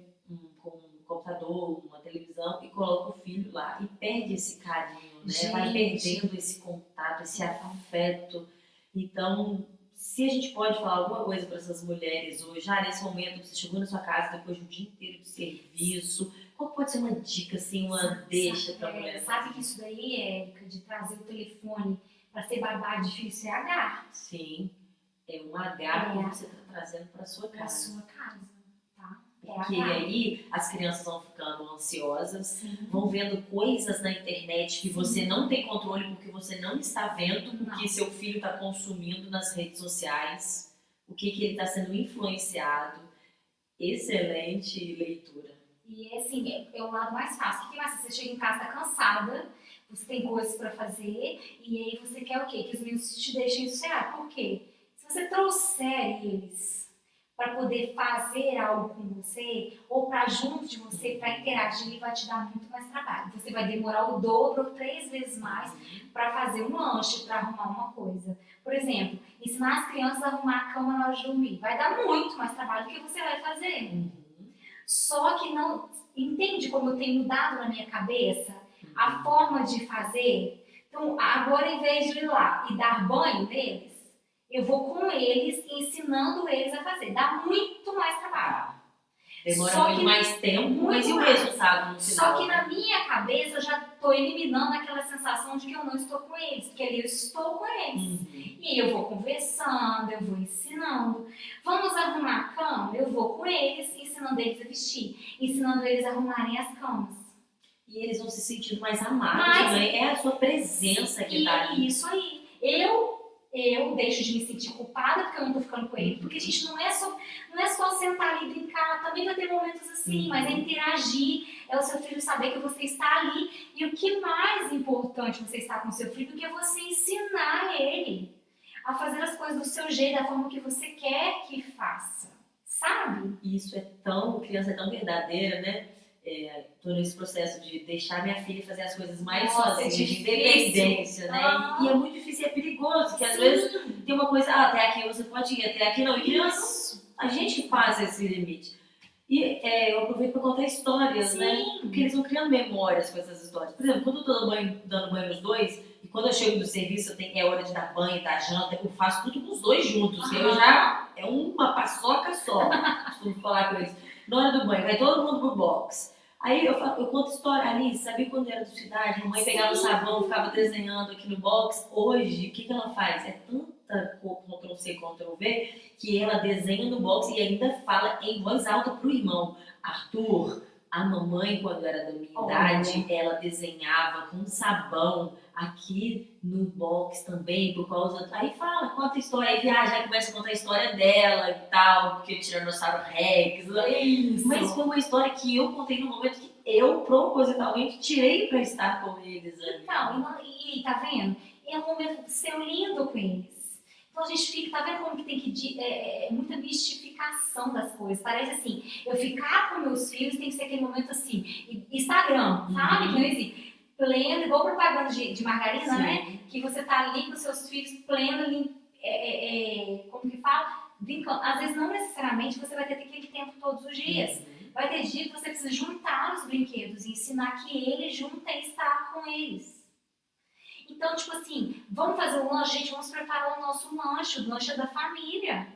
computador, uma televisão e coloca o filho lá e perde esse carinho, né? Vai perdendo esse contato, esse afeto. Então, se a gente pode falar alguma coisa para essas mulheres hoje, nesse momento você chegou na sua casa depois de um dia inteiro de serviço, qual pode ser uma dica, assim, uma deixa para a mulher? Sabe que isso daí, Érica, de trazer o telefone para ser babá difícil é H. Sim, é um H que você está trazendo para sua casa. Para sua casa, tá? Porque aí as crianças vão ficando ansiosas, vão vendo coisas na internet que você não tem controle porque você não está vendo o que seu filho está consumindo nas redes sociais, o que ele está sendo influenciado. Excelente leitura. E assim, é o lado mais fácil. O que mais? Você chega em casa, tá cansada, você tem coisas para fazer e aí você quer o quê? Que os meninos te deixem sossegar. Por quê? Se você trouxer eles para poder fazer algo com você ou para junto de você, para interagir, ele vai te dar muito mais trabalho. Você vai demorar o dobro ou 3 vezes mais para fazer um lanche, para arrumar uma coisa. Por exemplo, ensinar as crianças a arrumar a cama na hora de dormir. Vai dar muito mais trabalho do que você vai fazer. Só que não... Entende como eu tenho mudado na minha cabeça a forma de fazer? Então, agora, em vez de ir lá e dar banho neles, eu vou com eles, ensinando eles a fazer. Dá muito mais trabalho. Demora muito mais tempo, mas e o resultado no final? Só que na minha cabeça eu já estou eliminando aquela sensação de que eu não estou com eles, porque ali eu estou com eles. E aí eu vou conversando, eu vou ensinando. Vamos arrumar a cama? Eu vou com eles, ensinando eles a vestir, ensinando eles a arrumarem as camas. E eles vão se sentindo mais amados também. É a sua presença que está ali. Isso aí. Eu deixo de me sentir culpada porque eu não tô ficando com ele. Porque a gente não é só sentar ali e brincar. Também vai ter momentos assim, mas é interagir. É o seu filho saber que você está ali. E o que mais importante você estar com o seu filho do que você ensinar ele a fazer as coisas do seu jeito, da forma que você quer que faça. Sabe? Isso é tão... Criança é tão verdadeira, né? Tô nesse processo de deixar minha filha fazer as coisas mais sozinha, de independência, né? E é muito difícil, é perigoso, porque às vezes tem uma coisa, até aqui você pode ir, até aqui não. E criança, a gente que passa esse limite. E eu aproveito para contar histórias, né? Porque eles vão criando memórias com essas histórias. Por exemplo, quando eu tô dando banho nos dois, e quando eu chego do serviço, é hora de dar banho, dar janta, eu faço tudo com os dois juntos. Eu já, é uma paçoca só, costumo falar com eles. Na hora do banho, vai todo mundo pro box. Aí eu conto história, Alice, sabia quando era do cidade? A mãe pegava o sabão, ficava desenhando aqui no box. Hoje, o que ela faz? É tanta Ctrl-C, Ctrl-V, que ela desenha no box e ainda fala em voz alta pro irmão. Arthur, a mamãe, quando era da minha idade, ela desenhava com sabão aqui no box também, por causa... Aí fala, conta a história, aí viaja, aí começa a contar a história dela e tal, porque o Tiranossauro Rex. Mas foi uma história que eu contei no momento que eu, propositalmente, tirei pra estar com eles. Então, e tá vendo? É um momento de ser lindo com eles. Então a gente fica, tá vendo como que tem que muita mistificação das coisas. Parece assim, eu ficar com meus filhos tem que ser aquele momento assim, Instagram, sabe? Que não existe. Pleno, igual propaganda de margarina, né? Que você tá ali com seus filhos pleno, como que fala? Brincando. Às vezes não necessariamente você vai ter aquele tempo todos os dias. Vai ter dia que você precisa juntar os brinquedos e ensinar que eles juntem estar com eles. Então, tipo assim, vamos fazer o lanche, gente, vamos preparar o nosso lanche, o lanche da família.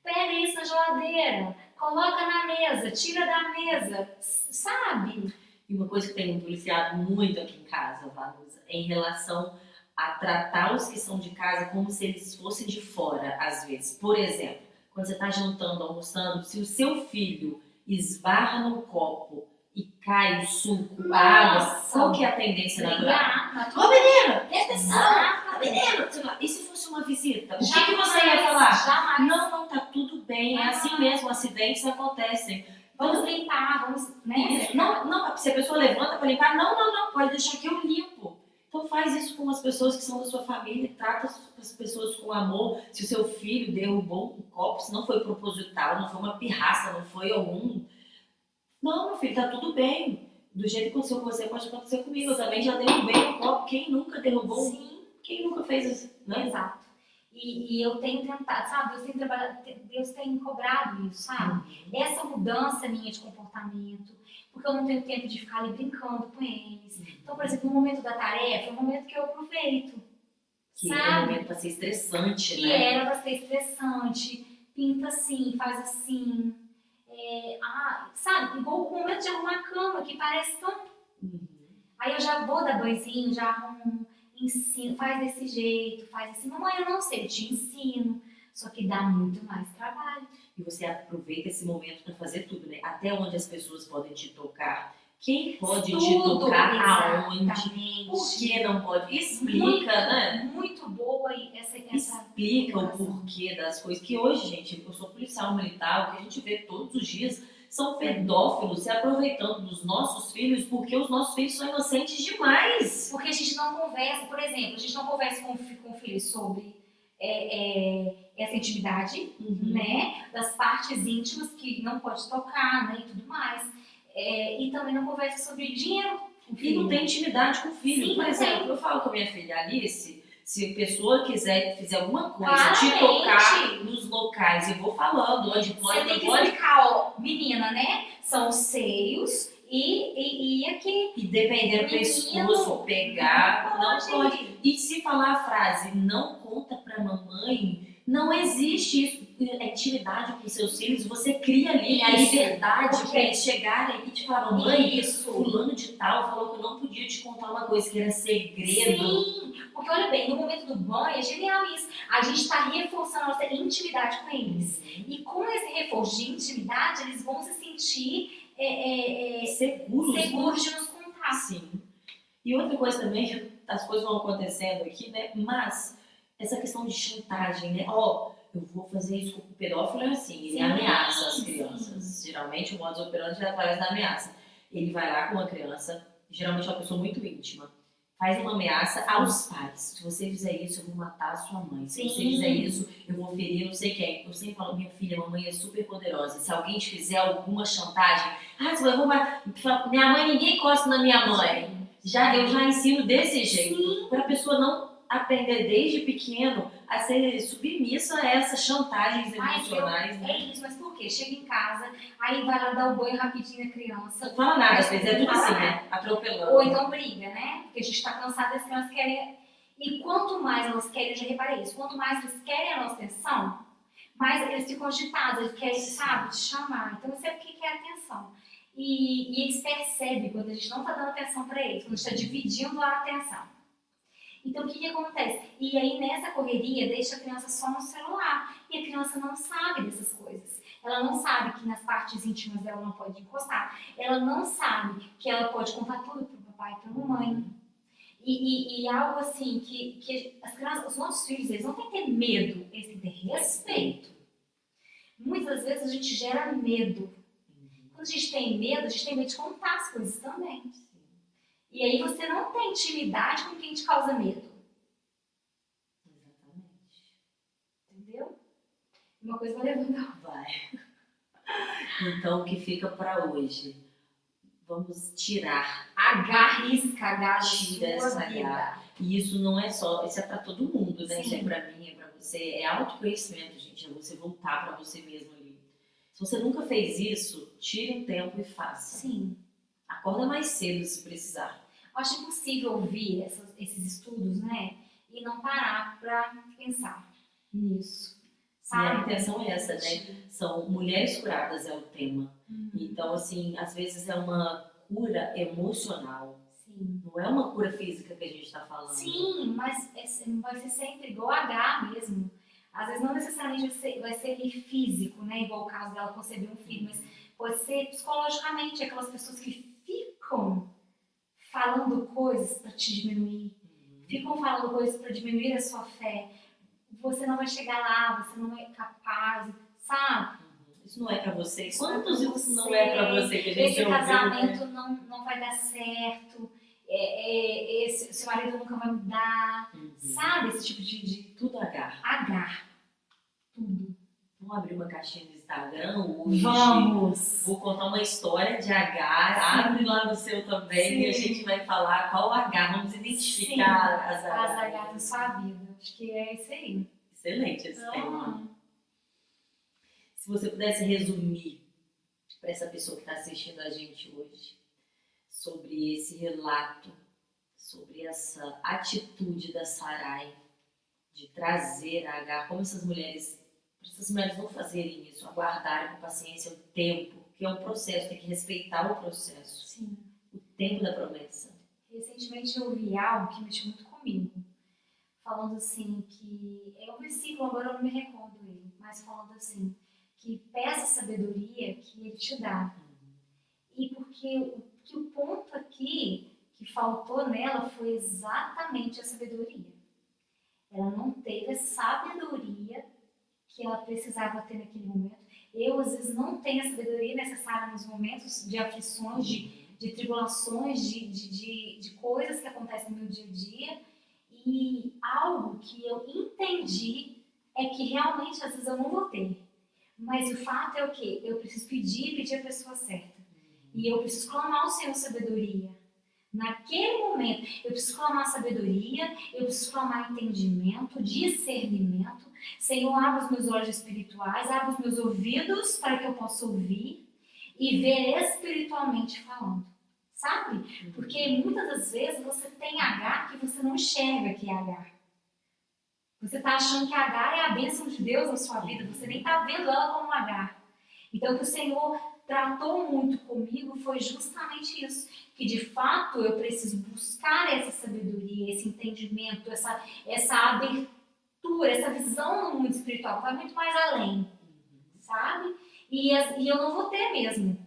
Pega isso na geladeira, coloca na mesa, tira da mesa, sabe? E uma coisa que tem me policiado muito aqui em casa, Vanusa, é em relação a tratar os que são de casa como se eles fossem de fora, às vezes. Por exemplo, quando você está jantando, almoçando, se o seu filho esbarra no copo e cai o suco, a água, qual que é a tendência natural? Ô menino, presta atenção! Menino! E se fosse uma visita? O que você ia falar? Jamais. Não, tá tudo bem, é assim mesmo, acidentes acontecem. Vamos limpar, né? Não, se a pessoa levanta para limpar, não, pode deixar que eu limpo. Então faz isso com as pessoas que são da sua família, trata as pessoas com amor. Se o seu filho derrubou um copo, se não foi proposital, não foi uma pirraça, não foi algum... Não, meu filho, tá tudo bem. Do jeito que aconteceu com você, pode acontecer comigo. Eu também já derrubei um copo. Quem nunca derrubou? Sim. Quem nunca fez isso? Né? Exato. E eu tenho tentado, sabe? Deus tem trabalhado, Deus tem cobrado isso, sabe? Essa mudança minha de comportamento, porque eu não tenho tempo de ficar ali brincando com eles. Então, por exemplo, no momento da tarefa, é um momento que eu aproveito. Que sabe? é um momento para ser estressante, Que né? era pra ser estressante, pinta assim, faz assim. Sabe? Igual o momento de arrumar a cama, que parece tão. Aí eu já vou dar banhozinho, já arrumo, ensino, faz desse jeito, faz assim. Mamãe, eu não sei, eu te ensino. Só que dá muito mais trabalho. E você aproveita esse momento para fazer tudo, né? Até onde as pessoas podem te tocar. Quem pode te tocar aonde? Exatamente. Por que não pode? Explica, muito, né? Muito boa essa Explica o porquê das coisas. Que hoje, gente, eu sou policial militar, o que a gente vê todos os dias são pedófilos se aproveitando dos nossos filhos porque os nossos filhos são inocentes demais. Porque a gente não conversa, por exemplo, a gente não conversa com o filho sobre essa intimidade, né? Das partes íntimas que não pode tocar, né? E tudo mais. E também não conversa sobre dinheiro. E não tem intimidade com o filho. Sim, por exemplo, eu falo com a minha filha Alice, se a pessoa quiser fizer alguma coisa, te tocar nos locais, eu vou falando onde pode, você tem que explicar, ó, menina, né? São os seios e aqui. E depender do pescoço, pegar, não pode. E se falar a frase, não conta pra mamãe, não existe isso. É intimidade com seus filhos, você cria ali a liberdade para eles chegarem e te falar, mamãe, fulano de tal falou que eu não podia te contar uma coisa que era segredo. Sim, porque olha bem, no momento do banho é genial isso. A gente está reforçando a nossa intimidade com eles. E com esse reforço de intimidade, eles vão se sentir seguros de nos contar. Sim. E outra coisa também, as coisas vão acontecendo aqui, né? Mas essa questão de chantagem, né? Eu vou fazer isso com o pedófilo, é assim, ele ameaça as crianças. Geralmente o modus operandi é através da ameaça. Ele vai lá com uma criança, geralmente é uma pessoa muito íntima, faz uma ameaça aos pais. Se você fizer isso, eu vou matar a sua mãe. Se você fizer isso, eu vou ferir não sei quem. Eu sempre falo, minha filha, mamãe é super poderosa. Se alguém te fizer alguma chantagem, minha mãe, ninguém encosta na minha mãe. Eu já ensino desse jeito, para a pessoa não aprender desde pequeno a ser submissa a essas chantagens emocionais. É isso, mas por quê? Chega em casa, aí vai lá dar o banho rapidinho na criança. Não fala nada, às vezes é tudo assim, né? Atropelando. Ou então briga, né? Porque a gente está cansado, as crianças querem. E quanto mais elas querem, eu já reparei isso, quanto mais eles querem a nossa atenção, mais eles ficam agitados, eles querem, sabe, te chamar. Então você sabe o que é atenção. E eles percebem quando a gente não está dando atenção para eles, quando a gente está dividindo a atenção. Então, o que acontece? E aí, nessa correria, deixa a criança só no celular. E a criança não sabe dessas coisas. Ela não sabe que nas partes íntimas dela não pode encostar. Ela não sabe que ela pode contar tudo para o papai e para a mamãe. E algo assim, que as crianças, os nossos filhos, eles não têm que ter medo, eles têm que ter respeito. Muitas vezes a gente gera medo. Quando a gente tem medo de contar as coisas também. E aí você não tem intimidade com quem te causa medo. Exatamente. Entendeu? Uma coisa vai levando a outra. Vai. Então, o que fica para hoje? Vamos tirar. Risca da Tira sua essa vida. H. E isso não é só, isso é para todo mundo, né? Sim. Isso é para mim, é para você. É autoconhecimento, gente. É você voltar para você mesmo ali. Se você nunca fez isso, tire um tempo e faça. Sim. Acorda mais cedo se precisar. Eu acho impossível ouvir esses estudos, né? E não parar para pensar nisso. Sabe? E a intenção é essa, né? São mulheres curadas, é o tema. Então, assim, às vezes é uma cura emocional. Sim. Não é uma cura física que a gente está falando. Sim, mas vai ser sempre igual H mesmo. Às vezes não necessariamente vai ser físico, né? Igual o caso dela conceber um filho, mas pode ser psicologicamente, aquelas pessoas que ficam falando coisas para te diminuir, ficam falando coisas para diminuir a sua fé. Você não vai chegar lá, você não é capaz, sabe? Isso não é pra você. Quantos isso não é pra você que a gente esse ouviu, casamento né? não vai dar certo, seu marido nunca vai mudar, sabe? Esse tipo de Tudo H. Tudo. Vamos abrir uma caixinha no Instagram hoje. Vamos! Vou contar uma história de H. Sim. Abre lá no seu também. Sim. E a gente vai falar qual H. Vamos identificar as H da sua vida. Acho que é isso aí. Excelente esse tema. Se você pudesse resumir para essa pessoa que está assistindo a gente hoje sobre esse relato, sobre essa atitude da Sarai de trazer a Agar, como essas mulheres não fazerem isso, aguardarem com paciência o tempo, que é um processo, tem que respeitar o processo. Sim. O tempo da promessa. Recentemente eu ouvi algo que mexeu muito comigo, falando assim que, é um versículo, agora eu não me recordo ele, mas falando assim, que peça sabedoria que ele te dá. E porque o ponto aqui que faltou nela foi exatamente a sabedoria. Ela não teve a sabedoria que ela precisava ter naquele momento. Eu, às vezes, não tenho a sabedoria necessária nos momentos de aflições, de tribulações, de coisas que acontecem no meu dia a dia. E algo que eu entendi é que realmente, às vezes, eu não vou ter. Mas o fato é o quê? Eu preciso pedir a pessoa certa. E eu preciso clamar ao Senhor sabedoria. Naquele momento, eu preciso clamar sabedoria, eu preciso clamar entendimento, discernimento. Senhor, abre os meus olhos espirituais, abre os meus ouvidos para que eu possa ouvir e ver espiritualmente falando. Sabe? Porque muitas das vezes você tem Agar que você não enxerga que é Agar. Você está achando que Agar é a bênção de Deus na sua vida, você nem está vendo ela como Agar. Então, o que o Senhor tratou muito comigo foi justamente isso, que de fato eu preciso buscar essa sabedoria, esse entendimento, essa abertura, essa visão no mundo espiritual, vai muito mais além, sabe? E eu não vou ter mesmo,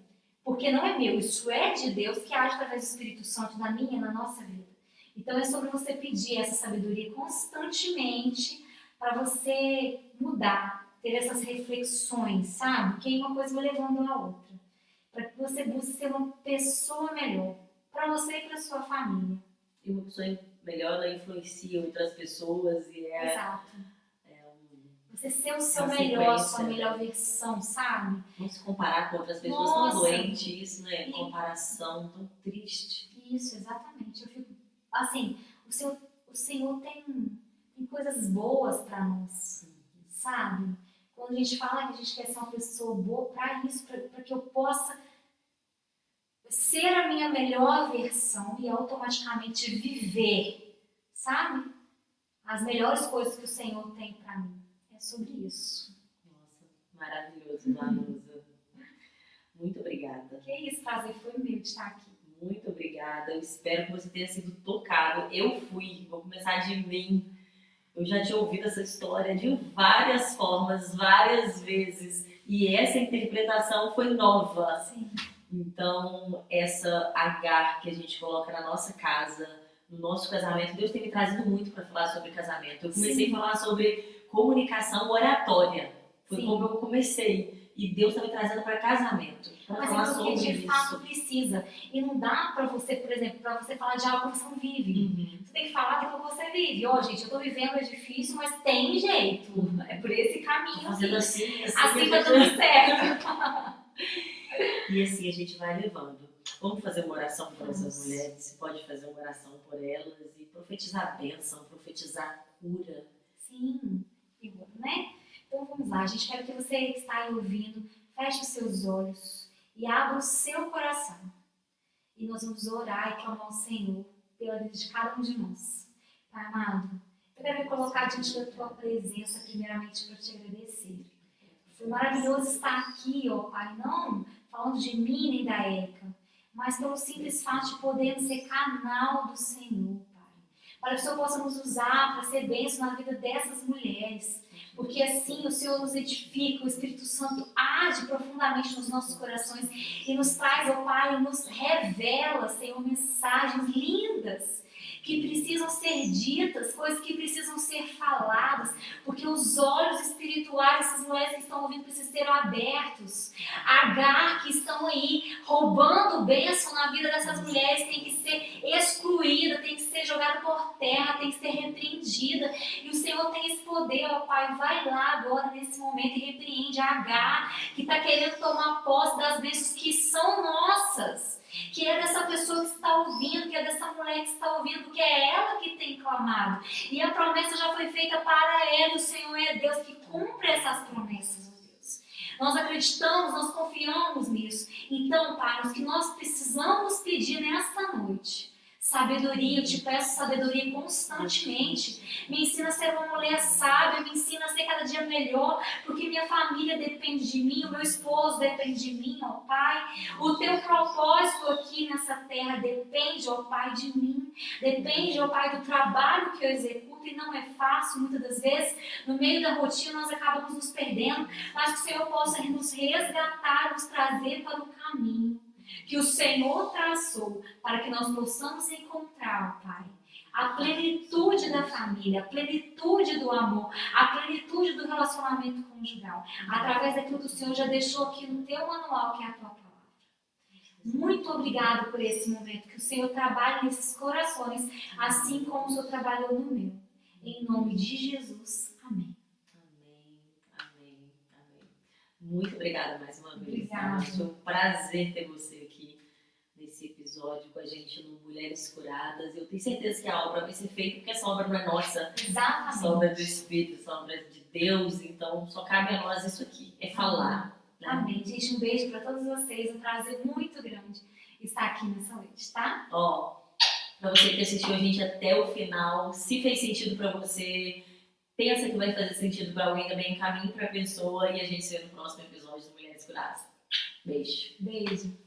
porque não é meu, isso é de Deus que age através do Espírito Santo na minha e na nossa vida. Então é sobre você pedir essa sabedoria constantemente para você mudar, ter essas reflexões, sabe? Que uma coisa vai levando a outra. Para que você busque ser uma pessoa melhor, para você e para sua família. E uma pessoa melhor, ela influencia outras pessoas e é... Exato. Você ser o seu melhor, a sua melhor versão, sabe? Não se comparar com outras pessoas tão doentes, isso, né? Comparação tão triste. Isso, exatamente. Eu fico, assim, o Senhor tem coisas boas para nós, sabe? Quando a gente fala que a gente quer ser uma pessoa boa, para isso, para que eu possa ser a minha melhor versão e automaticamente viver, sabe? As melhores coisas que o Senhor tem para mim. É sobre isso. Nossa, maravilhoso, Vanusa. Muito obrigada. Que isso, prazer foi meu de estar aqui. Muito obrigada. Eu espero que você tenha sido tocado. Vou começar de mim. Eu já tinha ouvido essa história de várias formas, várias vezes. E essa interpretação foi nova. Sim. Então, essa Agar que a gente coloca na nossa casa, no nosso casamento, Deus tem me trazido muito para falar sobre casamento. Eu comecei a falar sobre comunicação oratória. Foi como eu comecei. E Deus está me trazendo para casamento. Mas é porque de fato precisa. E não dá para você, por exemplo, para você falar de algo que você não vive. Você tem que falar daquilo que você vive. Gente, eu tô vivendo, é difícil, mas tem jeito. É por esse caminho. Fazendo assim tá tudo certo. E assim a gente vai levando. Vamos fazer uma oração por essas mulheres. Você pode fazer uma oração por elas e profetizar bênção, profetizar cura. Sim, né? Então vamos lá, gente. Quero que você que está aí ouvindo, feche os seus olhos e abra o seu coração. E nós vamos orar e clamar ao Senhor pela vida de cada um de nós. Pai amado, eu quero me colocar diante da tua presença, primeiramente, para te agradecer. Foi maravilhoso estar aqui, Pai, não falando de mim nem da Érica, mas pelo simples fato de podermos ser canal do Senhor, Pai. Para que o Senhor possa nos usar para ser bênção na vida dessas mulheres. Porque assim o Senhor nos edifica, o Espírito Santo age profundamente nos nossos corações e nos traz, Pai, nos revela, Senhor, mensagens lindas que precisam ser ditas, coisas que precisam ser faladas, porque os olhos espirituais dessas mulheres que estão ouvindo precisam ser abertos. Agar que estão aí roubando bênção na vida dessas mulheres tem que ser excluída, tem que ser jogada por terra, tem que ser repreendida. E o Senhor tem esse poder, Pai, vai lá agora nesse momento e repreende a Agar que está querendo tomar posse das bênçãos que são nossas. Que é dessa pessoa que está ouvindo, que é dessa mulher que está ouvindo, que é ela que tem clamado. E a promessa já foi feita para ela, o Senhor é Deus que cumpre essas promessas, ó Deus. Nós acreditamos, nós confiamos nisso. Então, Pai, o que nós precisamos pedir nesta noite, sabedoria, eu te peço sabedoria constantemente. Me ensina a ser uma mulher sábia, me ensina a ser cada dia melhor, porque minha família depende de mim, o meu esposo depende de mim, ó Pai. O teu propósito aqui nessa terra depende, ó Pai, de mim. Depende, ó Pai, do trabalho que eu executo, e não é fácil, muitas das vezes, no meio da rotina nós acabamos nos perdendo, mas que o Senhor possa nos resgatar, nos trazer para o caminho que o Senhor traçou, para que nós possamos encontrar, Pai, a plenitude da família, a plenitude do amor, a plenitude do relacionamento conjugal, através daquilo que o Senhor já deixou aqui no teu manual, que é a tua palavra. Muito obrigado por esse momento, que o Senhor trabalhe nesses corações, assim como o Senhor trabalhou no meu. Em nome de Jesus. Amém. Amém. Muito obrigada mais uma vez. Obrigada. Foi um prazer ter você aqui nesse episódio com a gente no Mulheres Curadas. Eu tenho certeza que a obra vai ser feita, porque essa obra não é nossa. Exatamente. Essa obra é do Espírito, essa obra é de Deus. Então só cabe a nós isso aqui, é falar. Né? Amém. Gente, um beijo para todos vocês. Um prazer muito grande estar aqui nessa noite, tá? Ó, pra você que assistiu a gente até o final, se fez sentido pra você, pensa que vai fazer sentido pra alguém também, encaminhe pra pessoa, e a gente se vê no próximo episódio do Mulheres Curadas. Beijo. Beijo.